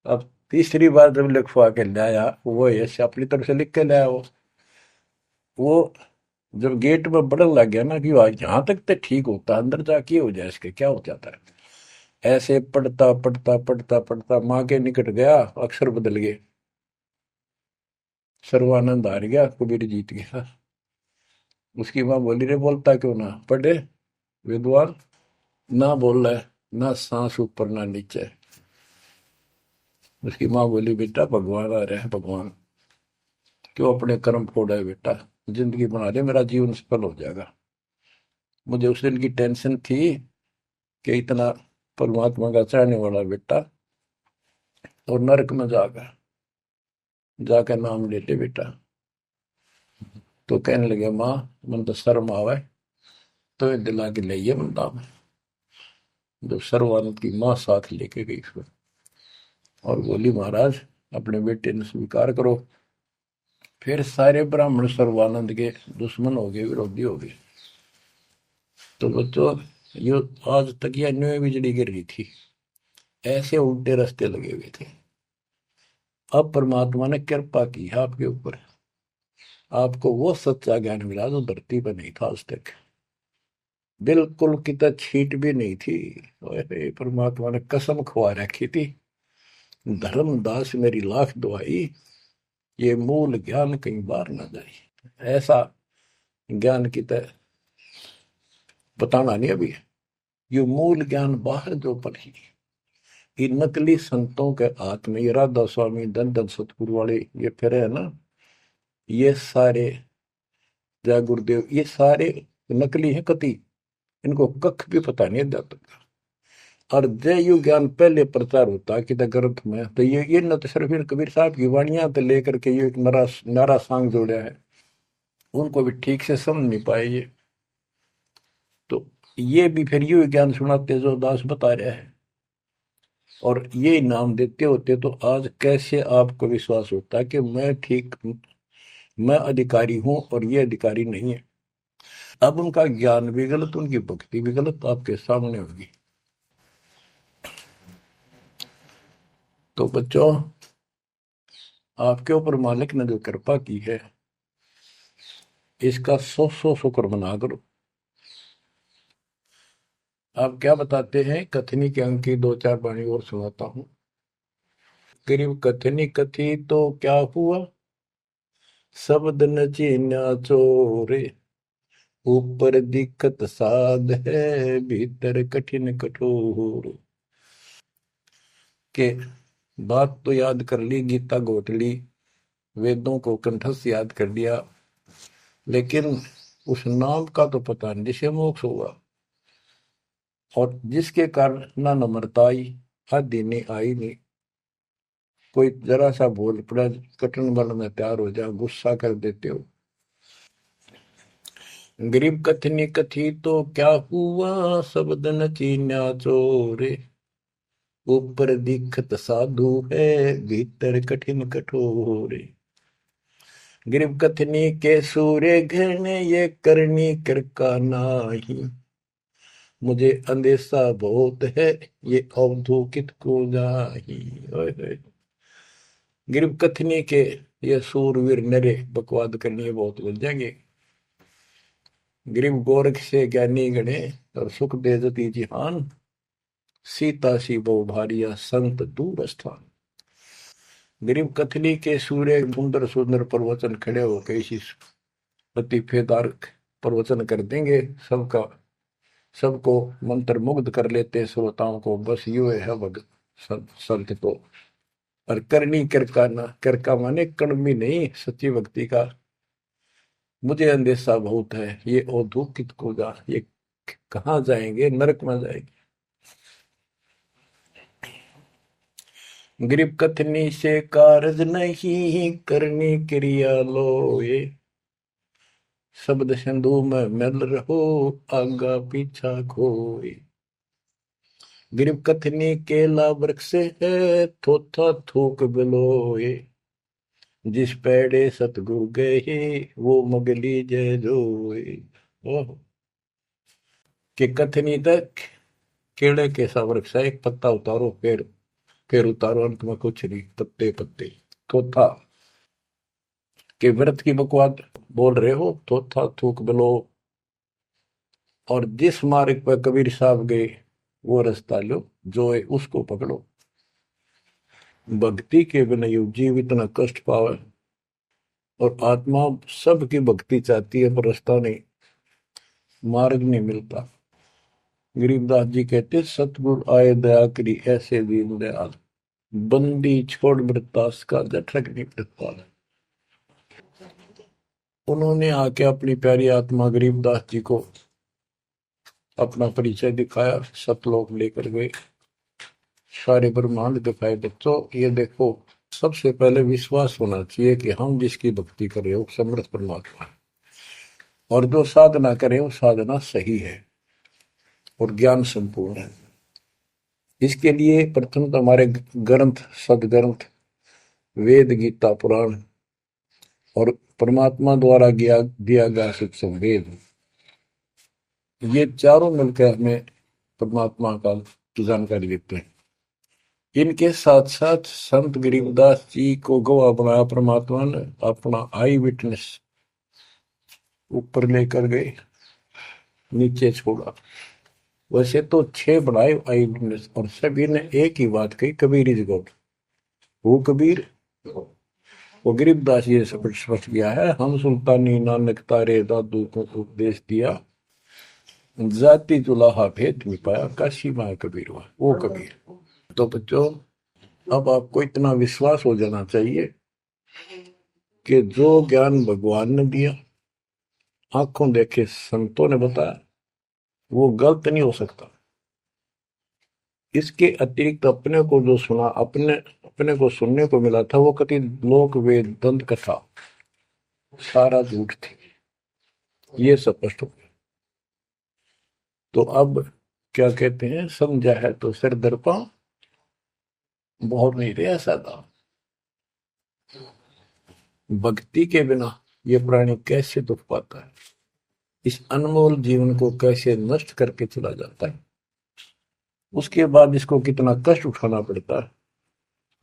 अब तीसरी बार जब लिखवा के लाया, वो ऐसे अपनी तरफ से लिख के लाया, वो जब गेट में बढ़न लग गया ना कि यहाँ तक तो ठीक होता, अंदर जाके हो जाए इसके क्या हो जाता है। ऐसे पढ़ता पढ़ता पढ़ता पढ़ता माँ के निकट गया, अक्षर बदल गए, सर्वानंद हार गया, कबीर जीत गया। उसकी माँ बोली रे बोलता क्यों ना, पढ़े विद्वान, ना बोल रहा है, ना सांस ऊपर ना नीचे। उसकी माँ बोली बेटा भगवान आ रहे हैं, भगवान क्यों अपने कर्म फोड़ा है बेटा, जिंदगी बना दे, मेरा जीवन सफल हो जाएगा। मुझे उस दिन की टेंशन थी कि इतना परमात्मा का चाहने वाला बेटा और नरक में जाकर जाकर नाम ले ले बेटा। तो कहने लगे माँ मन तो शर्म आवे, तो ये दिला के ले बंदा में। जब सर्वानंद की माँ साथ लेके गई फिर, और बोली महाराज अपने बेटे ने स्वीकार करो। फिर सारे ब्राह्मण सर्वानंद के दुश्मन हो गए, विरोधी हो गए। तो बच्चों, ये आज तक यह न्यू बिजली गिर रही थी, ऐसे उल्टे रास्ते लगे हुए थे। अब परमात्मा ने कृपा की है आपके ऊपर, आपको वो सच्चा ज्ञान मिला जो धरती पर नहीं था आज तक, बिल्कुल कितना छीट भी नहीं थी। ओए परमात्मा ने कसम खुआ रखी थी, धर्मदास मेरी लाख दुआई, ये मूल ज्ञान कहीं बार ना जाए। ऐसा ज्ञान की तरह बताना नहीं अभी, ये मूल ज्ञान बाहर जो पढ़ी, ये नकली संतों के हाथ में, ये राधा स्वामी धन धन सतगुरु वाले ये फिर है ना, ये सारे जय गुरुदेव, ये सारे नकली है कति, इनको कख भी पता नहीं है अध्यात्म का। और जय यु ज्ञान पहले प्रचार होता कि ग्रंथ में, तो ये न तो सिर्फ इन कबीर साहब की वाणियां तो लेकर के ये एक नारा सांग जोड़ा है, उनको भी ठीक से समझ नहीं पाए ये। तो ये भी फिर यू ज्ञान सुनाते जो दास बता रहा है, और ये नाम देते होते तो आज कैसे आपको विश्वास होता कि मैं ठीक, मैं अधिकारी हूं और ये अधिकारी नहीं है। अब उनका ज्ञान भी गलत, उनकी भक्ति भी गलत आपके सामने होगी। तो बच्चों, आपके ऊपर मालिक ने जो कृपा की है, इसका सौ सौ शुक्र मना करो। आप क्या बताते हैं, कथनी के अंक की दो चार वाणी और सुनाता हूं। गरीब कथनी कथी तो क्या हुआ, शब्द न चीन्या चोरे, ऊपर दिक्कत साध है, भीतर कठिन कठोर। के बात तो याद कर ली, गीता घोट ली, वेदों को कंठस्थ याद कर लिया, लेकिन उस नाम का तो पता नहीं जिसे मोक्ष होगा, और जिसके कारण ना नम्रता आई, आदि नहीं आई नहीं। कोई जरा सा बोल पड़ा, कटन बल में तैयार हो जा, गुस्सा कर देते हो। गरीब कथनी कथी तो क्या हुआ, शब्द न चीन्या चोरे, ऊपर दिखत साधु है, भीतर कठिन कठोर। गरीब कथनी के सूर्य घने, ये करनी कर का नाही, मुझे अंदेशा बहुत है, ये अवधूकित को जाही। ओए होए। गरीब कथनी के ये सूरवीर नरे बकवाद करनी बहुत बन जाएंगे। गरीब गोरख से ज्ञानी गणे, और सुख दे जती जिहान, सीता सी बहु भारिया, संत दूर स्थान। गरीब कथनी के सूर्य सुंदर सुंदर प्रवचन खड़े हो कैसी लतीफेदार प्रवचन कर देंगे, सबका सबको मंत्र मुग्ध कर लेते श्रोताओं को, बस यू है भगत संत तो। और करनी करका ना, करका माने कड़मी नहीं, सच्ची भक्ति का मुझे अंदेशा बहुत है, ये औधुकित को जा, ये कहाँ जाएंगे, नरक में जाएंगे। गरीब कथनी से कारज नहीं, करनी क्रिया लोए, शब्द सिंधु में मिल रहो, आगा पीछा खोए। गरीब कथनी केला वृक्ष है, थोथा थूक बिलोए, जिस पेड़े सतगुरु गए, वो मगली जय जोए। ओह, कि कथनी तक केले के सा वृक्ष है, एक पत्ता उतारो फिर उतारो, अंत में कुछ नहीं, पत्ते पत्ते। थोथा के व्रत की बकवाद बोल रहे हो, थोथा थूक बिलो, और जिस मार्ग पर कबीर साहब गए वो रास्ता लो, जो है उसको पकड़ो। भक्ति के बिना यू जीव इतना कष्ट पावे, और आत्मा सबकी भक्ति चाहती है पर रास्ता नहीं, मार्ग नहीं मिलता। गरीबदास जी कहते, सतगुरु आए दया करी, ऐसे दीन दयाल, बंदी छोड़ वृत्तास का, जठरक नहीं वृत्ताल। उन्होंने आके अपनी प्यारी आत्मा गरीबदास जी को अपना परिचय दिखाया, सतलोक लेकर गए, सारे ब्रह्मांड दिखाए। बच्चों ये देखो, सबसे पहले विश्वास होना चाहिए कि हम जिसकी भक्ति कर रहे हो समर्थ परमात्मा है, और जो साधना करे वो साधना सही है और ज्ञान संपूर्ण है। इसके लिए प्रथम तो हमारे ग्रंथ, सदग्रंथ, वेद, गीता, पुराण, और परमात्मा द्वारा दिया गया शिक्षण वेद, ये चारों मिलकर हमें परमात्मा का जानकारी देते हैं। इनके साथ साथ संत गरीबदास जी को गवाह बनाया परमात्मा ने, अपना आई विटनेस ऊपर लेकर गए, नीचे छोड़ा। वैसे तो 6 बनाए आई विटनेस, और सभी ने एक ही बात कही, कबीर इज गॉड। वो कबीर, वो गरीबदास जी से स्पष्ट किया है, हम सुल्तानी नानक तारे दादू को उपदेश दिया, जाति जुलाहा भेद मिटाया, काशी माँ कबीर हुआ, वो कबीर। तो बच्चों, अब आपको इतना विश्वास हो जाना चाहिए कि जो ज्ञान भगवान ने दिया, आंखों देखे संतों ने बताया, वो गलत नहीं हो सकता। इसके अतिरिक्त अपने को जो सुना, अपने अपने को सुनने को मिला था, वो कति लोक वेद दंत कथा सारा झूठ थी, ये स्पष्ट हो गया। तो अब क्या कहते हैं, समझा है तो सिर दर्पा बहुत नहीं रे ऐसा था। भक्ति के बिना ये प्राणी कैसे दुख पाता है, इस अनमोल जीवन को कैसे नष्ट करके चला जाता है, उसके बाद इसको कितना कष्ट उठाना पड़ता है।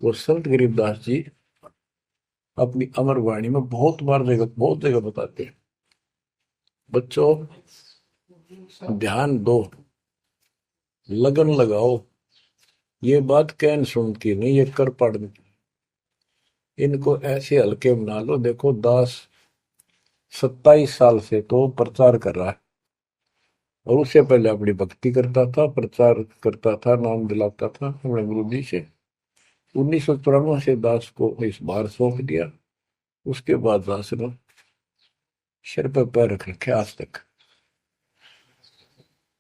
वो संत गरीबदास जी अपनी अमर वाणी में बहुत जगह बताते हैं, बच्चों ध्यान दो, लगन लगाओ, ये बात कैन सुनती नहीं, ये कर पड़ती। इनको ऐसे हल्के बना लो। देखो दास 27 साल से तो प्रचार कर रहा है, और उससे पहले अपनी भक्ति करता था, प्रचार करता था, नाम दिलाता था अपने गुरु जी से। 1994 से दास को इस बार सौंप दिया। उसके बाद दास ने सिर पर पैर रख रखे आज तक।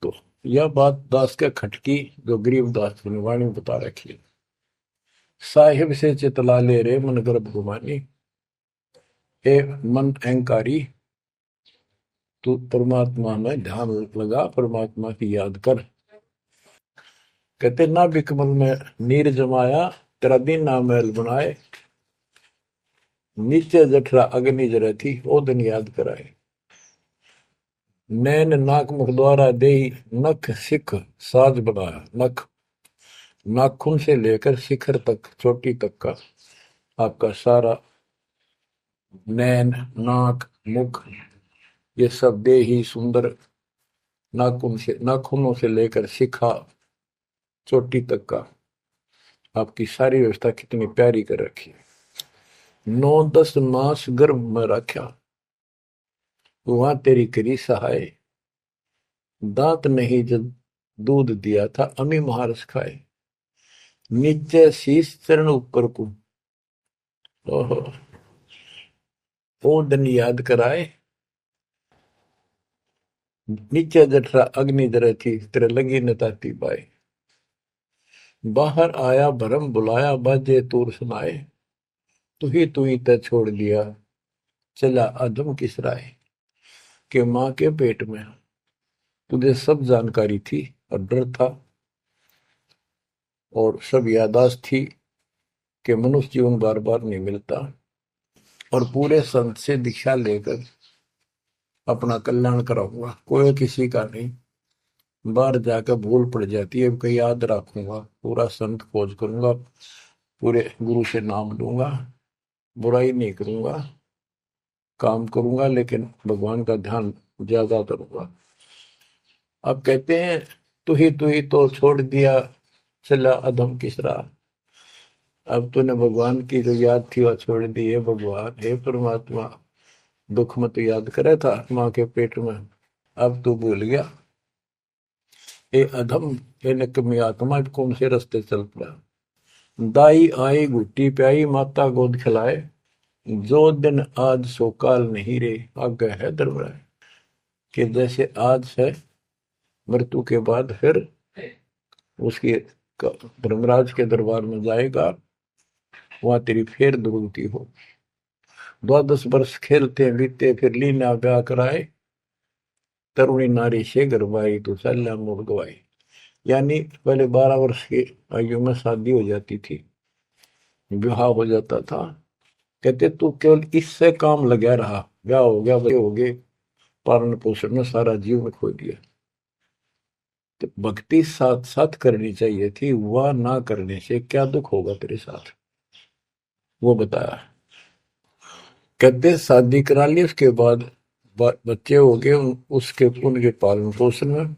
तो यह बात दास के खटकी जो गरीब दास की वाणी बता रखी है। साहिब से चितला ले रे मन गर्भ गुमानी, ए मन अहंकारी, तू परमात्मा में ध्यान लगा, परमात्मा की याद कर। कहते ना बिकमल में नीर जमाया, तेरा दिन ना महल बनाए, नीचे जठरा अग्नि जरे थी, ओ दिन याद कराए। नैन नाक मुख द्वारा दे, नख सिख साज बनाया। नख नाखून से लेकर शिखर तक, चोटी तक का आपका सारा नैन नाक मुख, ये सब दे ही सुंदर, नाखूनों से लेकर शिखा चोटी तक का आपकी सारी व्यवस्था कितनी प्यारी कर रखी है। 9-10 मास गर्भ में रखा, वहां तेरी करी सहाय, दांत नहीं जब दूध दिया था, अमी महारस खाए। नीचे शीश चरण ऊपर को, ओहो ओ दिन याद कराए। नीचे जठरा अग्नि जरे थी, तेरे लगी न ताती बाई। बाहर आया भरम बुलाया, बाजे तूर सुनाए, तू ही तय छोड़ दिया, चला अधम किस राय। के माँ के पेट में तुझे सब जानकारी थी, और डर था, और सब यादाश्त थी कि मनुष्य जीवन बार बार नहीं मिलता, और पूरे संत से दीक्षा लेकर अपना कल्याण कराऊंगा, कोई किसी का नहीं। बाहर जाकर भूल पड़ जाती है, कहीं याद रखूंगा, पूरा संत खोज करूंगा, पूरे गुरु से नाम लूंगा, बुराई नहीं करूंगा, काम करूंगा, लेकिन भगवान का ध्यान ज्यादा करूंगा। अब कहते हैं तू ही तो छोड़ दिया, चला अधम किस राह। अब तूने भगवान की जो याद थी वह छोड़ दी है। भगवान हे परमात्मा, दुख मत याद करे था माँ के पेट में, अब तू भूल गया। ए अधम, हे निकम्मी आत्मा, कौन से रास्ते चल पड़ा। दाई आई घुट्टी प्याई, माता गोद खिलाए, जो दिन आज सो काल नहीं रे, आगे है दरबार। कि जैसे आज है, मृत्यु के बाद फिर उसकी धर्मराज के दरबार में जाएगा, वहां तेरी फिर दुर्गति हो। 12 वर्ष खेलते बीते, फिर लीना ब्याह कराए, तरुणी नारी से गरबाई, तो सल्ला मोड़ गवाई। यानी पहले 12 वर्ष की आयु में शादी हो जाती थी, विवाह हो जाता था। कहते तू केवल इससे काम लगा रहा, ब्याह हो गया, बच्चे हो गए, पालन पोषण में सारा जीवन खो दिया। तो भक्ति साथ साथ करनी चाहिए थी, वह ना करने से क्या दुख होगा तेरे साथ, वो बताया। कहते शादी करा ली, उसके बाद बच्चे हो गए, उसके उनके पालन पोषण में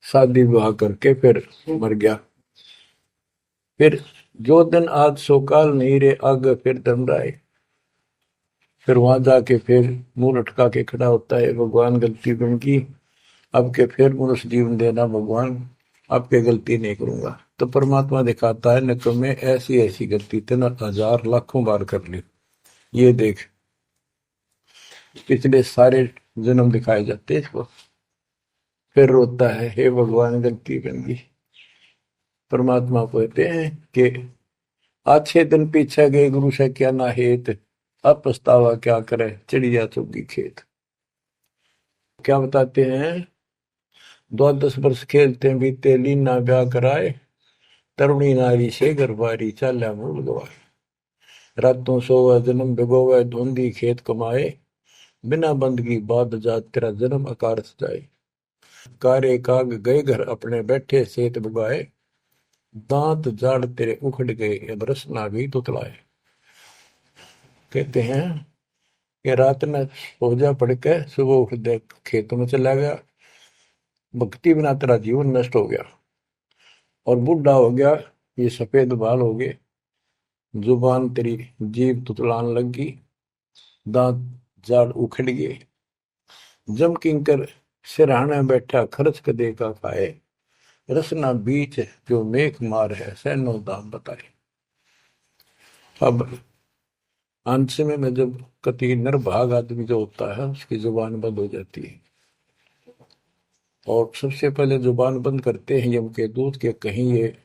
शादी विवाह करके फिर मर गया। फिर जो दिन आज सोकाल नहीं रे, आगे फिर धर्मराय। फिर वहां जाके फिर मुंह लटका के खड़ा होता है, भगवान गलती उनकी, अब के फिर मनुष्य जीवन देना भगवान, अब के गलती नहीं करूंगा। तो परमात्मा दिखाता है निकम्मे, ऐसी ऐसी गलती तेना 1000 लाखों बार कर ली, ये देख। पिछले सारे जन्म दिखाए जाते हैं इसको। फिर रोता है, हे भगवान गलती बन गई। परमात्मा को कहते हैं कि अच्छे दिन पीछे गए गुरु से क्या ना हेत, अब पछतावा क्या करे चिड़िया चुगी खेत। क्या बताते हैं, 10 वर्ष खेलते बीते लीना ब्याह कराए, तरुणी नारी से गरबारी चाल्या मूल गवाए। रातों सोवा जन्म भिगोवे धुंधी खेत कमाए, बिना बंदगी बाद जात तेरा जन्म अकार जाए। कारे काग गए घर अपने बैठे सेत बुगाए, दांत जाड़ तेरे उखड़ गए अब रसना भी तुतलाए। कहते हैं कि रात में सो जा पड़ के सुबह उठ दे खेतों में चला गया, भक्ति बिना तेरा जीवन नष्ट हो गया और बूढ़ा हो गया, ये सफेद बाल हो गए, जुबान तेरी जीभ तुतलान लगी, दांत जाड़ उखड़ गए। जम किंकर सिरहाने बैठा खर्च कदे का खाए, रसना बीच जो मेघ मार है सैनो दाम बताए। अब अंत में जब कति निर्भाग आदमी जो होता है उसकी जुबान बंद हो जाती है, और सबसे पहले जुबान बंद करते हैं यम के दूत के कहीं ये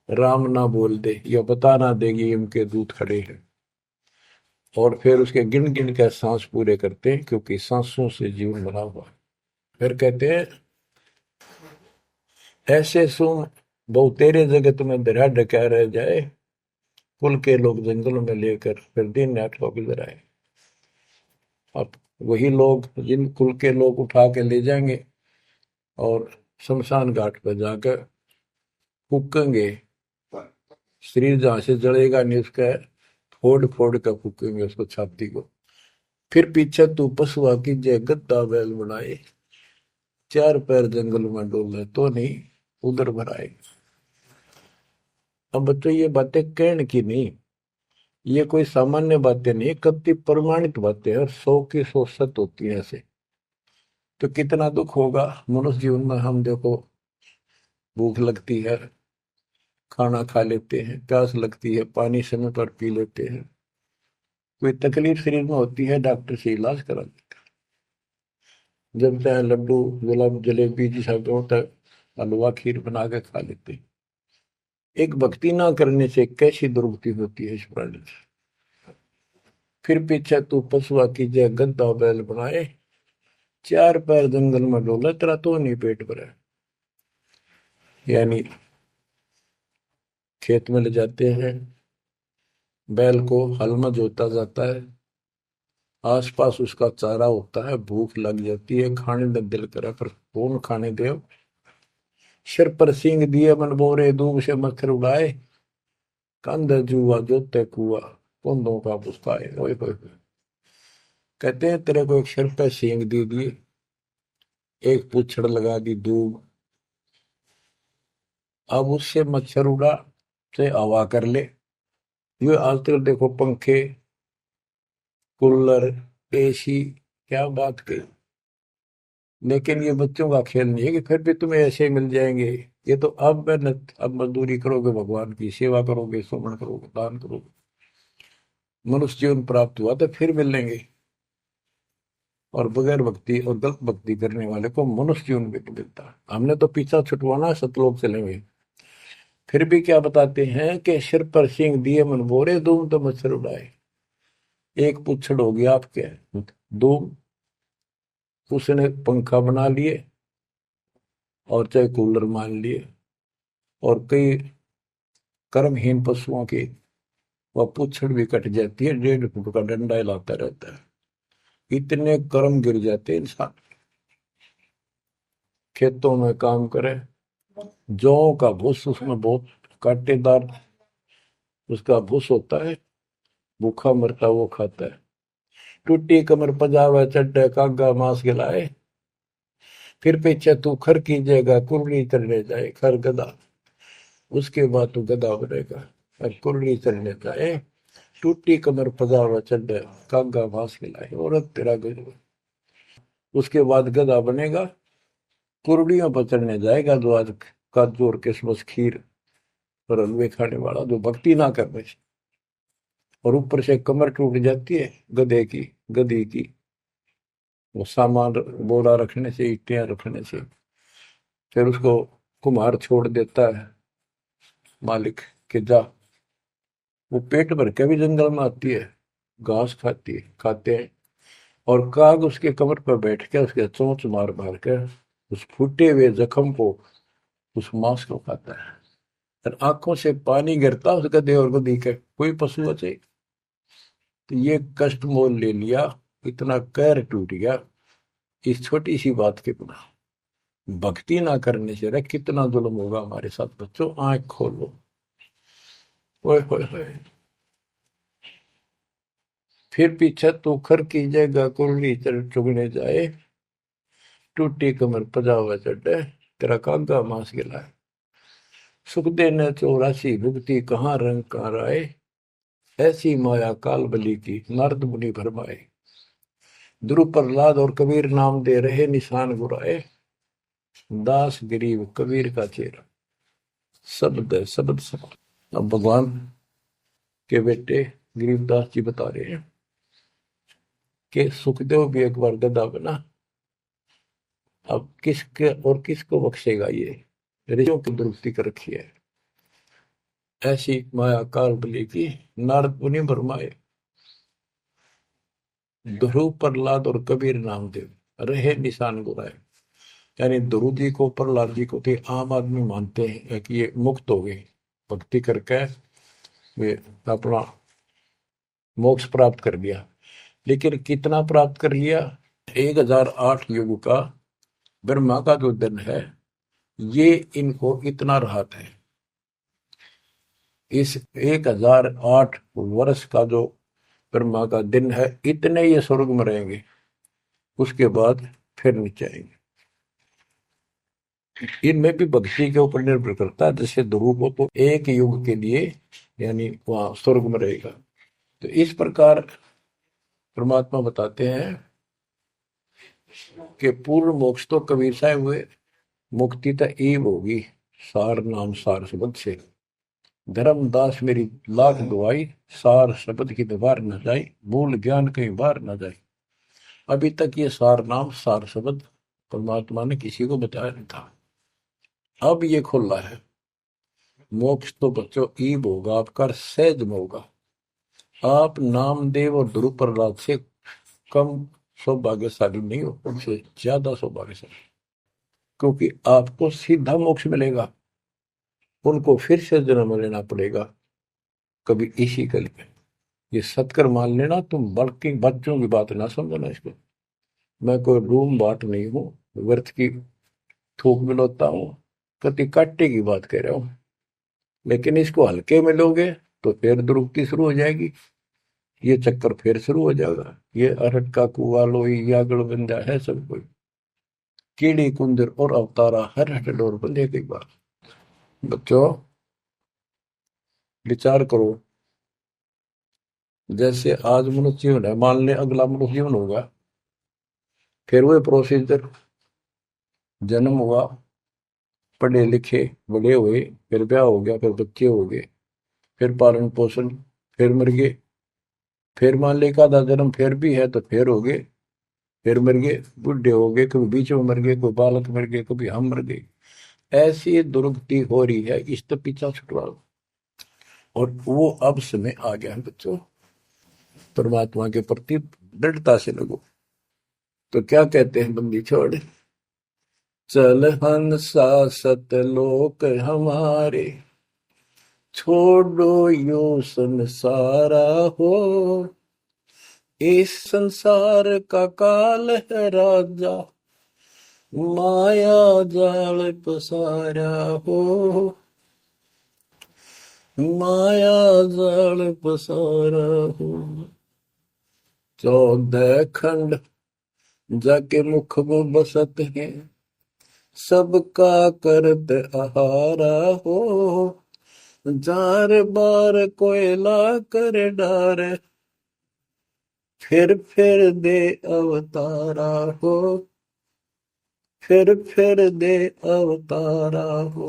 राम ना बोल दे या बता ना देगी यम के दूत खड़े हैं, और फिर उसके गिन गिन कर सांस पूरे करते हैं क्योंकि सांसों से जीवन बना हुआ है। फिर कहते हैं ऐसे सुन बहु तेरे जगत में दरा डका रह जाए, कुल के लोग जंगलों में लेकर फिर दिन रात को गुजर आए। अब वही लोग जिन कुल के लोग उठा के ले जाएंगे और शमशान घाट पर जाकर फूकेंगे, शरीर जहां से जलेगा नहीं उसका फोड़ फोड़ कर फूकेंगे उसको छाती को। फिर पीछे तू पशुआ की जय गद्दा बैल बनाए, चार पैर जंगल में डोले तो नहीं उधर भराए। अब बच्चों ये बातें कहने की नहीं, ये कोई सामान्य बातें नहीं, कति प्रमाणित बातें हैं और 100 की 100 सत्य होती है ऐसे। तो कितना दुख होगा मनुष्य जीवन में, हम देखो भूख लगती है खाना खा लेते हैं, प्यास लगती है पानी समय पर पी लेते हैं, कोई तकलीफ शरीर में होती है डॉक्टर से इलाज करा लेते हैं, जब चाहे लड्डू गुलाब जलेबी जी सब होता है हलवा खीर बना के खा लेते हैं। एक भक्ति ना करने से कैसी दुर्गति होती है इस प्राणी से। फिर पीछे तू पशुआ की जय गद्दा बैल बनाए, चार पैर जंगल में डोला तेरा तो नहीं पेट भरा। यानी खेत में ले जाते हैं, बैल को हल में जोता जाता है, आसपास उसका चारा होता है, भूख लग जाती है, खाने में दिल करा पर कौन खाने दे। सिर पर सींग दिए मन बोरे दूब से मच्छर उड़ाए, कंध जुआ जोते कुआ कुंदों का पुस्ताए। ओए होए होए। कहते हैं तेरे को एक सिर पे सींग दे दिए, एक पूछड़ लगा दी दूब, अब उससे मच्छर उड़ा से हवा कर ले। ये आजकल देखो पंखे कूलर एसी, क्या बात कही, लेकिन ये बच्चों का खेल नहीं है कि फिर भी तुम्हें ऐसे मिल जाएंगे। ये तो अब मेहनत, अब मजदूरी करोगे, भगवान की सेवा करोगे, सुमन करोगे, दान करोगे, मनुष्य जीवन प्राप्त हुआ तो फिर मिलेंगे। और बगैर भक्ति और गलत भक्ति करने वाले को मनुष्य जीवन भी नहीं मिलता। हमने तो पीछा छुटवाना सतलोक चलेंगे। फिर भी क्या बताते हैं कि सिर पर सिंह दिए मन बोरे दूम तो मच्छर उड़ाए। एक पुच्छड़ हो गया आपके दूम, उसने पंखा बना लिए और चाहे कूलर मान लिए, और कई कर्महीन पशुओं की वह पुच्छड़ भी कट जाती है, 1.5 फुट का डंडा हिलाता रहता है, इतने कर्म गिर जाते इंसान। खेतों में काम करे, जौ का भूस उसमें बहुत कांटेदार उसका भूस होता है, भूखा मरता वो खाता है। टूटी कमर पजावा चड्डे कागा मांस खिलाए, फिर पीछे तू खर कीजिएगा कुर्री चढ़ने जाए खर गदा, उसके बाद तू गदा बनेगा और कुर्री चढ़ने जाए। टूटी कमर पजावा चड्डे कागा मांस खिलाए, औरत तेरा गजब। उसके बाद गदा बनेगा, कुर्डियों पर चढ़ने जाएगा, जो आज काजू और किशमिश खीर और हलवे खाने वाला जो भक्ति ना करने से, और ऊपर से कमर टूट जाती है गधे की गधी की, वो सामान बोरा रखने से ईटियां रखने से, फिर उसको कुम्हार छोड़ देता है मालिक के जा, वो पेट भर के भी जंगल में आती है, घास खाती है, खाते हैं। और काग उसके कमर पर बैठ के उसके चोंच मार मार के उस फूटे हुए जख्म को, उस मांस को खाता है। और आंखों से पानी गिरता उसका देवर को देखे, कोई पशु बचे। तो ये कष्ट मोल ले लिया, इतना कहर टूट गया इस छोटी सी बात के बिना। भक्ति ना करने से रे कितना जुल्म होगा हमारे साथ। बच्चों आंख खोलो। ओए होए होए। फिर पीछे तो खर की जगह कुरली चुगने जाए, टूटी कमर पजावा चढ़े, तेरा कागा मांस गिलाए। सुख देने 84 भुगती कहाँ रंग कार आए, ऐसी माया काल बली की नारद मुनि भरमाए। ध्रुव प्रहलाद और कबीर नाम दे रहे निशान गुराए, दास गरीब कबीर का चेहरा। शब्द है शब्द शब्द। अब भगवान के बेटे गरीबदास जी बता रहे हैं कि सुखदेव भी एक बार गधा बना। अब किसके और किसको बख्शेगा ये, ऋषियों की दुरुक्ति कर रखी है। ऐसी माया काल बली की नारद मुनि भरमाए, ध्रुव प्रहलाद और कबीर नामदेव रहे निशान गुराए। यानी ध्रुव जी को प्रहलाद जी को थे आम आदमी मानते हैं कि ये मुक्त हो गए, भक्ति करके वे अपना मोक्ष प्राप्त कर लिया। लेकिन कितना प्राप्त कर लिया? 1008 युग का ब्रह्मा का जो दिन है, ये इनको इतना राहत है। इस 1008 वर्ष का जो ब्रह्मा का दिन है, इतने ये स्वर्ग में रहेंगे, उसके बाद फिर नीचे आएंगे। इनमें भी भक्ति के ऊपर निर्भर करता है। जैसे ध्रुव को तो एक युग के लिए यानी वहां स्वर्ग में रहेगा। तो इस प्रकार परमात्मा बताते हैं कि पूर्ण मोक्ष तो कबीर साहब हुए, मुक्ति तो ईब होगी सार नाम सार शब्द से। धर्मदास मेरी लाख दुआई, सार शब्द की दीवार न जाए, मूल ज्ञान कहीं बाहर न जाए। अभी तक ये सार नाम सार शब्द परमात्मा ने किसी को बताया नहीं था, अब ये खुला है। मोक्ष तो बच्चों ईब होगा आपका, सहज में होगा। आप नामदेव और ध्रुव प्रहलाद से कम सौभाग्यशाली नहीं हो, उनसे ज्यादा सौभाग्यशाली, क्योंकि आपको सीधा मोक्ष मिलेगा, उनको फिर से जन्म लेना पड़ेगा कभी इसी कल में। ये सत्कर मान लेना तुम, बल्कि बच्चों की बात ना समझना इसको। मैं कोई रूम बाट नहीं हूं, व्यर्थ की थूक मिलोता हूं, कति काटे की बात कह रहा हूं। लेकिन इसको हल्के में लोगे तो फिर दुरुक्ति शुरू हो जाएगी, ये चक्कर फिर शुरू हो जाएगा। ये अरट का कुआ लोई यागड़ बंदा है सब कोई, कीड़ी कुंदर और अवतारा हर हट डोर बंदे की बात। बच्चों विचार करो, जैसे आज मनुष्य जीवन है, मान ले अगला मनुष्य जीवन होगा, फिर वही प्रोसीजर, जन्म हुआ, पढ़े लिखे बड़े हुए, फिर ब्याह हो गया, फिर बच्चे हो गए, फिर पालन पोषण, फिर मर गए, फिर मान ले का जन्म फिर भी है तो फिर हो गए, फिर मर गए, बुढ़े हो गए, कभी बीच में मर गए, कोई बालक मर गए, कभी हम मर गए। ऐसी दुर्गति हो रही है, इस तो पीछा छुटवाओ। और वो अब समय आ गया है बच्चों, परमात्मा के प्रति दृढ़ता से लगो। तो क्या कहते हैं बंदी छोड़, चल हंसा सतलोक हमारे, छोड़ो यो संसारा हो। इस संसार का काल है राजा, माया जाल पसारा हो। माया जाल पसारा हो। 14 खंड जाके मुख में बसत है, सबका करत आहारा हो। जार बार कोयला कर डार, फिर दे अवतारा हो। फिर दे अवतारा हो।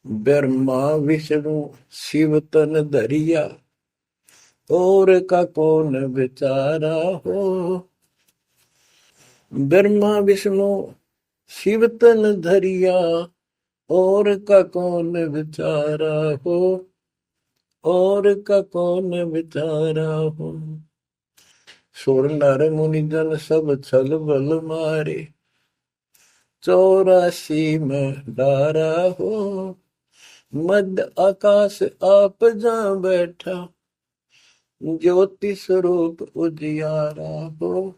ब्रह्मा विष्णु शिव तन धरिया, और का कौन बेचारा हो। ब्रह्मा विष्णु शिव तन धरिया और का कौन बेचारा हो, और का कौन बेचारा हो। सुर नर मुनि जन सब छल बल मारे, 84 में डारा हो। मध्य आकाश आप जा बैठा, ज्योति स्वरूप उजियारा हो,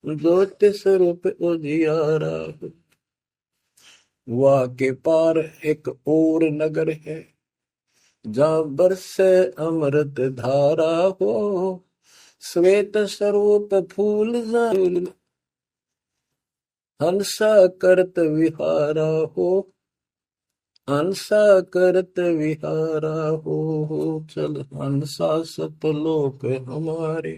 ज्योति स्वरूप उजियारा हो। वाह के पार एक और नगर है, जहाँ बरसे अमृत धारा हो। श्वेत स्वरूप फूल हंसा करत विहारा हो, हंसा करत विहारा हो। चल हंसा सतलोक हमारे,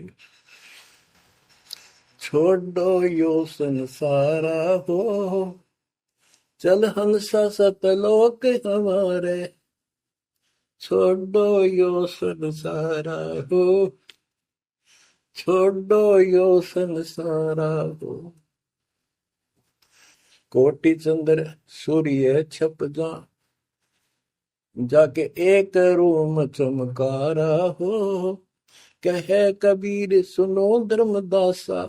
छोड़ो यो संसारा हो। चल हंसा सतलोक हमारे, छोड़ो यो संसारा हो, छोड़ो यो संसारा हो। कोटि चंद्र सूर्य छप जा, जाके एक रूम चमकारा हो। कहे कबीर सुनो धर्मदासा,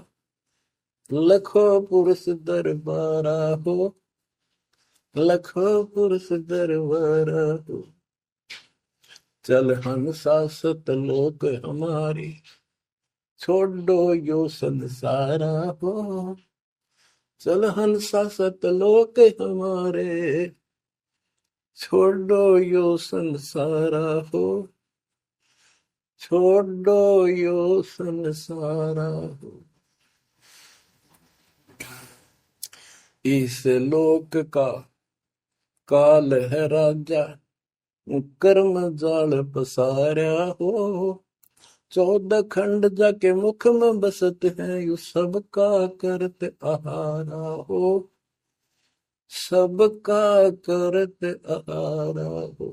लखो पुरुष दरबारा हो, लखो पुरुष दरबारा हो। चल हंसा सतलोक हमारी, छोड़ो यो संसारा हो। चल हंसा सतलोक हमारे, छोड़ो यो संसारा हो, छोड़ो यो संसारा हो। इस लोक का काल है राजा, कर्म जाल पसारा हो। 14 खंड जाके मुख में बसत है, यू सबका करत आहारा हो, सबका करत आहारा हो।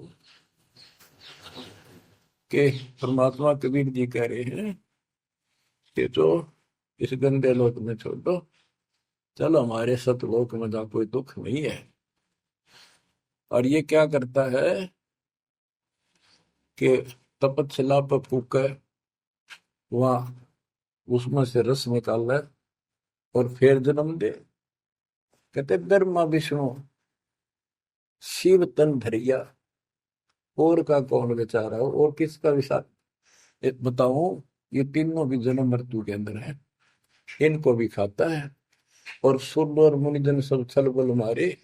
के परमात्मा कबीर जी कह रहे हैं कि तो इस गंदे लोक में छोड़ दो, चलो हमारे सतलोक में जहाँ कोई दुख नहीं है। और ये क्या करता है कि तपत पर फूक वहां उसमें से रस निकाल है और फिर जन्म दे। कहते ब्रह्मा विष्णु शिव तन धरिया, और का कौन बेचारा हो, और किसका विचार बताऊं। ये तीनों भी जन्म मृत्यु के अंदर है, इनको भी खाता है। और सुर और मुनिजन सब छल बल मारे,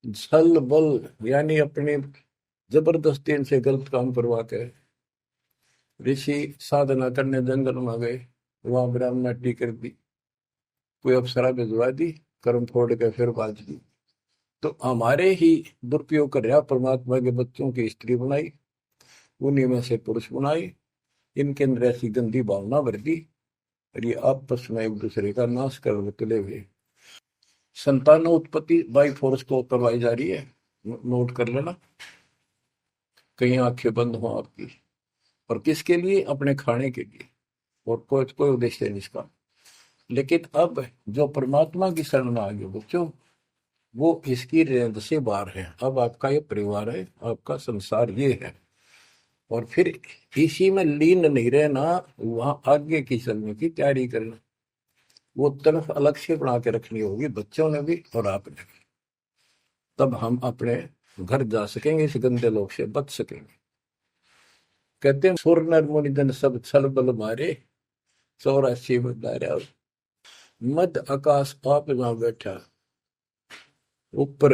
छल बल यानी अपनी जबरदस्ती इनसे गलत काम करवा के ऋषि साधना करने जंगल में गए, वहां ब्राह्मणी कर दी, कोई अप्सरा भिजवा दी, कर्म फोड़ के फिर बाज दी। तो हमारे ही दुरुपयोग कर रहा परमात्मा के बच्चों की स्त्री बनाई, उन्हीं में से पुरुष बनाई, इनके अंदर ऐसी गंदी भावना भर दी और ये आपस में एक दूसरे का नाश कर तुले हुए। संतान उत्पत्ति बाई फोर्स को करवाई जा रही है, नोट कर लेना, कहीं आंखें बंद हो आपकी। और किसके लिए? अपने खाने के लिए, और कोई कोई उद्देश्य नहीं इसका। लेकिन अब जो परमात्मा की शरण में आ गए बच्चों, वो इसकी रेंज से बाहर है। अब आपका ये परिवार है, आपका संसार ये है, और फिर इसी में लीन नहीं रहना, वहां आगे की चलने की तैयारी करना। वो तरफ अलग से बना के रखनी होगी बच्चों ने भी और आपने भी, तब हम अपने घर जा सकेंगे, इस गंदे लोग से बच सकेंगे। कहते हैं सुर नर मुनि जन सब छल बल मारे, 84 में दायरा। मध्य आकाश आप जहां बैठा, ऊपर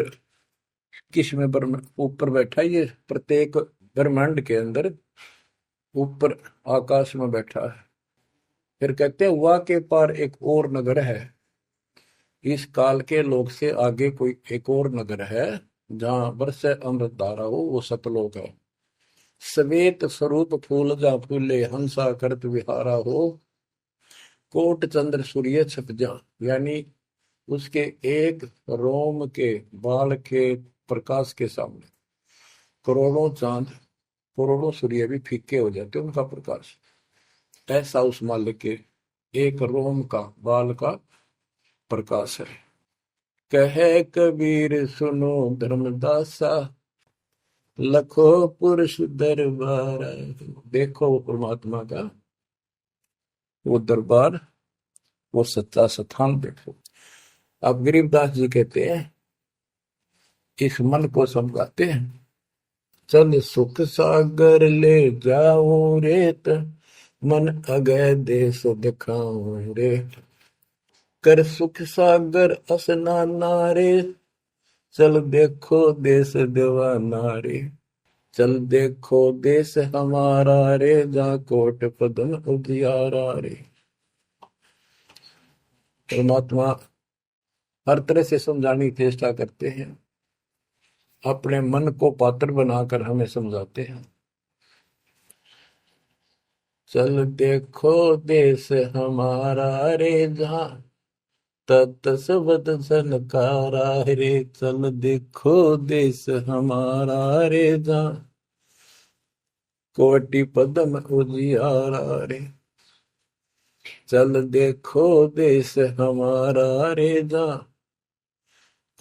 किस में ऊपर बैठा, ये प्रत्येक ब्रह्मांड के अंदर ऊपर आकाश में बैठा है। फिर कहते हैं वा के पार एक और नगर है, इस काल के लोग से आगे कोई एक और नगर है, जहां बरसे अमृत धारा हो, वो सतलोक है। श्वेत स्वरूप फूल जा फूले, हंसा करत विहारा हो। कोट चंद्र सूर्य छप जा, यानी उसके एक रोम के बाल के प्रकाश के सामने करोड़ों चांद, करोड़ों सूर्य भी फीके हो जाते उनका प्रकाश। ऐसा उस मालिक के एक रोम का, बाल का प्रकाश है। कहे कबीर सुनो धर्मदासा, लखो पुरुष दरबार। देखो वो परमात्मा का वो दरबार, वो सच्चा स्थान देखो। अब गरीबदास जी कहते हैं, इस मन को समझाते हैं, चल सुख सागर ले जाऊं रेत, मन अगय देश दिखाऊं रे। कर सुख सागर असनाना रे, चल देखो देश दीवाना रे। चल देखो देश हमारा रे, जहाँ कोट पदम उजियारा रे। परमात्मा हर तरह से समझाने की चेष्टा करते हैं, अपने मन को पात्र बनाकर हमें समझाते हैं। चल देखो देश हमारा रे, जहाँ तत सबद सनकारा रे। चल देखो देश हमारा रे, जहाँ कोटि पदम उजियारा रे। चल देखो देश हमारा रे, जहाँ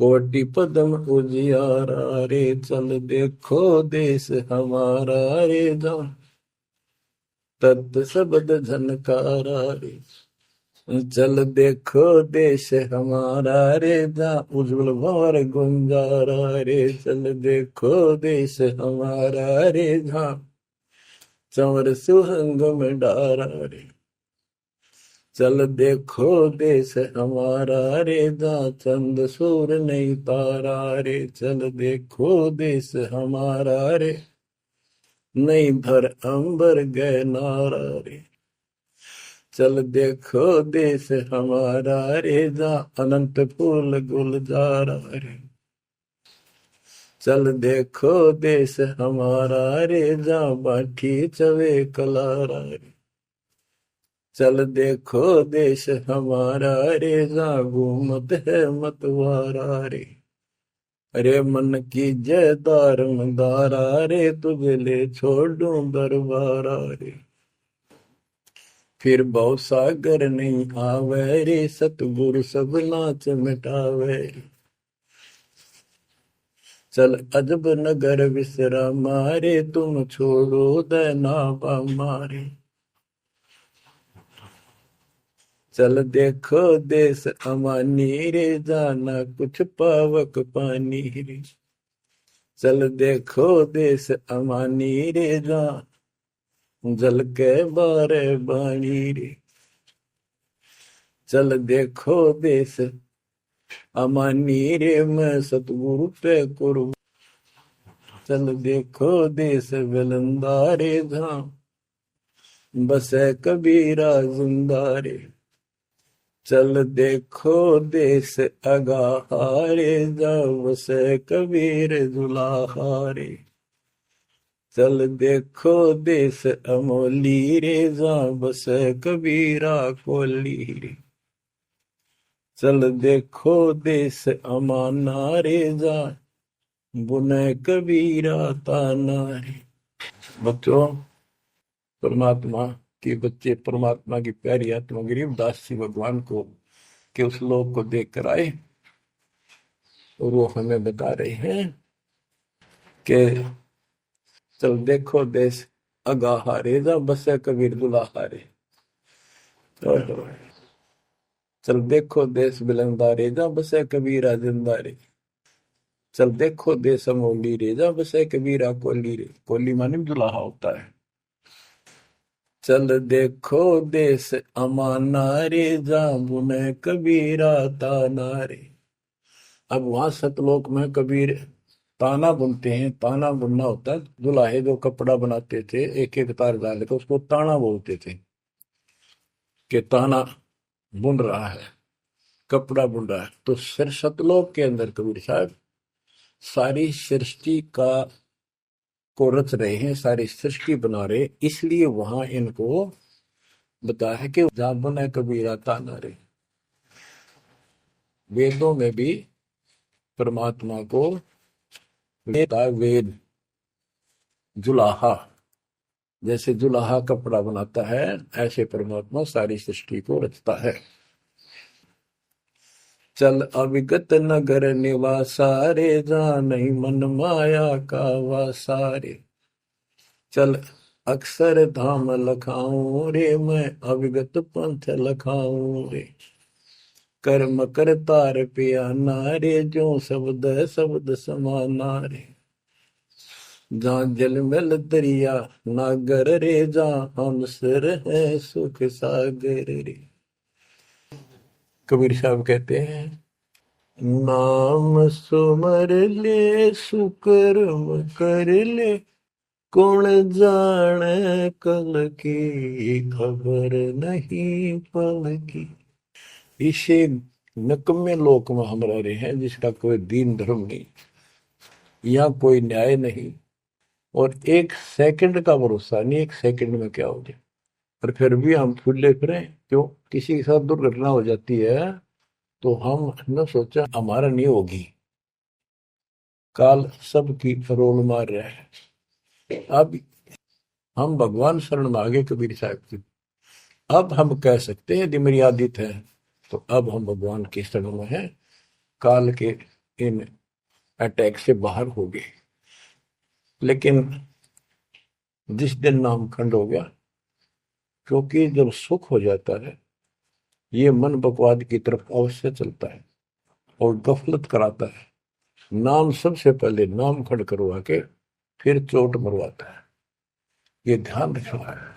कोटि पदम उजियारा रे। चल देखो देश हमारा रे, जहाँ तत् शब्द झनकारा रे। चल देखो देश हमारा रे, जहाँ उज्जवल भंवर गुंजारा रे। चल देखो देश हमारा रे, जहाँ चंवर सुहंग में डारा रे। चल देखो देश हमारा रे, जहाँ चंद सूर नहीं तारा रे। चल देखो देश हमारा रे, नहीं धर अंबर गए नारा रे। चल देखो देश हमारा रे, जहाँ अनंत फूल गुलजारा रे। चल देखो देश हमारा रे, जहाँ बाठी चवे कलारा रे। चल देखो देश हमारा रे, जहाँ घूमत है मतवारा रे। अरे मन की जय दारमदारा रे, तुझे ले छोड़ूं दरबारा रे। फिर भव सागर नहीं आवे रे, सतगुरु सब नाच मिटावे। चल अजब नगर विश्रामा रे, तुम छोड़ो देना मारे। चल देखो देश अमानी रे, जाना कुछ पावक पानी रे। चल देखो देश अमानी रे, जा जल के बारे बाणी रे। चल देखो देश अमानी रे, मैं सतगुरु पे कुर्ब। चल देखो देश विलंदारे, जहाँ बसे कबीरा जिंदारे। चल देखो देश अगाहारे, जहाँ बसे कबीर जुलाहारे। चल देखो देश अमोली रे, जहाँ बसे कबीरा कोली रे। चल देखो देश अमाना रे, जहाँ बुने कबीरा ताना रे। बच्चों, परमात्मा के बच्चे परमात्मा की प्यारी आत्मा गरीबदास जी भगवान को के उस लोक को देख कर आए, और वो हमें बता रहे हैं कि चल देखो देश अगाहारे, जहाँ बसे कबीर दुलाहारे। चल देखो देश बिलंदारे, जहाँ बसे कबीरा जिंदारे। चल देखो देश अमोली रे, जहाँ बसे कबीरा कोली रे। कोली माने दुलाहा होता है। चल देखो देश अमाना रे, जहाँ बुने कबीरा ताना रे। अब वहां सतलोक में कबीर ताना बुनते हैं। ताना बुनना होता है, दुल्हे जो कपड़ा बनाते थे एक एक तार डाल के, उसको ताना बोलते थे, कि ताना बुन रहा है, कपड़ा बुन रहा है। तो सिर सतलोक के अंदर कबीर साहब सारी सृष्टि का को रच रहे हैं, सारी सृष्टि बना रहे, इसलिए वहां इनको बताया है कि जहां बुना कबीरा ताना रे। वेदों में भी परमात्मा को वेद जुलाहा, जैसे जुलाहा कपड़ा बनाता है, ऐसे परमात्मा सारी सृष्टि को रचता है। चल अविगत नगर निवासा रे, जा नहीं मन माया का वासा रे। चल अक्षर धाम लखाऊं रे, मैं अविगत पंथ लखाऊं रे। कर्म करतार पिया नारे, जो शब्द शब्द समाना रे। जहाँ जल मिल दरिया नागर रे, जहाँ हम सिर है सुख सागर रे। कबीर साहब कहते हैं, नाम सुमर ले सुकर्म कर ले, कौन जाने कल की खबर नहीं पल की। इसे नकम्मे लोक में हम रह रहे हैं, जिसका कोई दीन धर्म नहीं, यहाँ कोई न्याय नहीं, और एक सेकंड का भरोसा नहीं, एक सेकंड में क्या हो जाए। और फिर भी हम फूले फिरें, क्यों? किसी के साथ दुर्घटना हो जाती है तो हम न सोचा हमारा नहीं होगी, काल सबकी रोल मार रहा है। अब हम भगवान शरण मांगे कबीर साहब की, अब हम कह सकते हैं यदि मेरी आदत है तो अब हम भगवान की शरण में हैं, काल के इन अटैक से बाहर हो गए। लेकिन जिस दिन नाम खंड हो गया, क्योंकि जब सुख हो जाता है ये मन बकवाद की तरफ अवश्य चलता है और गफलत कराता है। नाम सबसे पहले नाम खंड करवा के फिर चोट मरवाता है, ये ध्यान रखना है।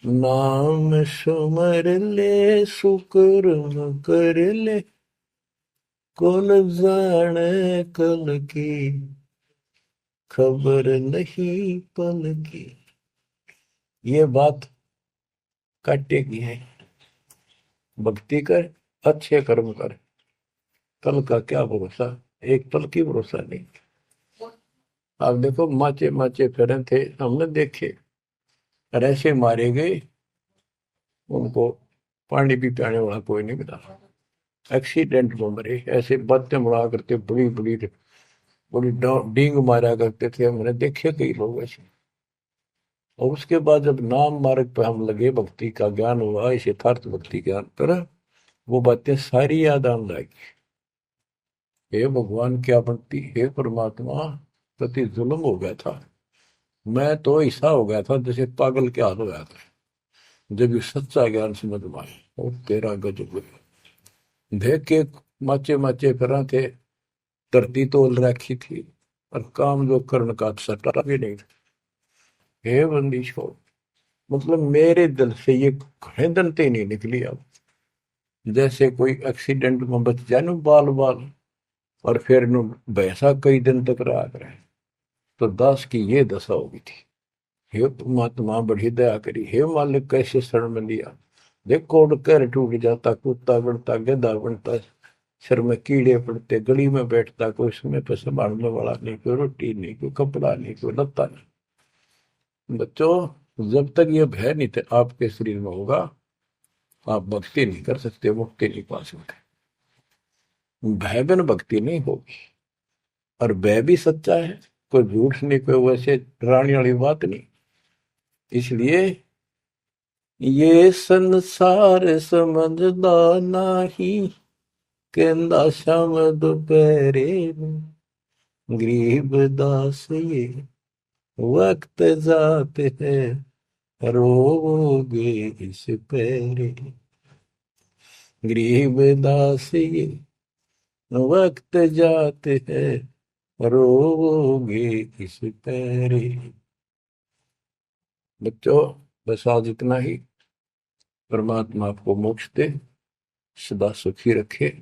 नाम सुमर ले सुकर्म कर ले, कौन जाने कल की खबर नहीं पल की। ये बात काटेगी है। भक्ति कर, अच्छे कर्म कर, कल का क्या भरोसा, एक पल की भरोसा नहीं। आप देखो माचे माचे फिरे थे, हमने देखे, और ऐसे मारे गए, उनको पानी भी पियाने वाला कोई नहीं मिला, एक्सीडेंट में मरे। ऐसे बातें बड़ा करते, बड़ी बड़ी बड़ी डींग मारा करते थे, हमने देखे कई लोग ऐसे। और उसके बाद जब नाम मार्ग पे हम लगे, भक्ति का ज्ञान हुआ, इस यथार्थ भक्ति ज्ञान पर, वो बातें सारी याद आने लगी। हे भगवान क्या भक्ति, हे परमात्मा, प्रति जुल्म हो गया था। मैं तो ऐसा हो गया था जैसे पागल के हाल हो गया था, जब ये सच्चा ज्ञान समझ में आया। और तेरा गजब देख के माचे माचे फिरा थे, धरती तोल रखी थी, और काम जो कर्ण का सटा भी नहीं था। हे बंदीशो, मतलब मेरे दिल से ये घने दंते नहीं निकली। अब जैसे कोई एक्सीडेंट में बच जाए ना बाल बाल, और फिर नु भैंसा कई दिन तक रहा करे, तो दास की ये दशा होगी थी। हे परमात्मा बड़ी दया करी, हे मालिक कैसे शरण में लिया। देखो उड़ कर टूट जाता, कुत्ता बनता, गधा बनता, सिर में कीड़े पड़ते, गली में बैठता, कोई समय पर संभालने वाला नहीं, कोई रोटी नहीं, कोई कपड़ा नहीं, कोई लत्ता नहीं। बच्चों, जब तक ये भय नहीं थे आपके शरीर में होगा, आप भक्ति नहीं कर सकते, मुक्ति नहीं पा सकते। भय बिन भक्ति नहीं होगी। और भय भी सच्चा है, कोई झूठ नहीं, कोई वैसे डराने वाली बात नहीं। इसलिए ये संसार समझदा नाही, कहंदा शाम दोपहरे गरीब दास ये वक्त जाते हैं, रोगे इस पैरे। गरीब दास ये वक्त जाते हैं, रोगे इस पैरे। बच्चों, बस आज इतना ही। परमात्मा आपको मोक्ष दे, सदा सुखी रखे,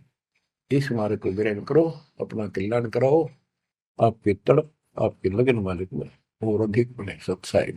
इस मार्ग को ग्रहण करो, अपना कल्याण कराओ, आपकी तड़प, आपकी लगन मालिक में और अधिक बने सत्साई।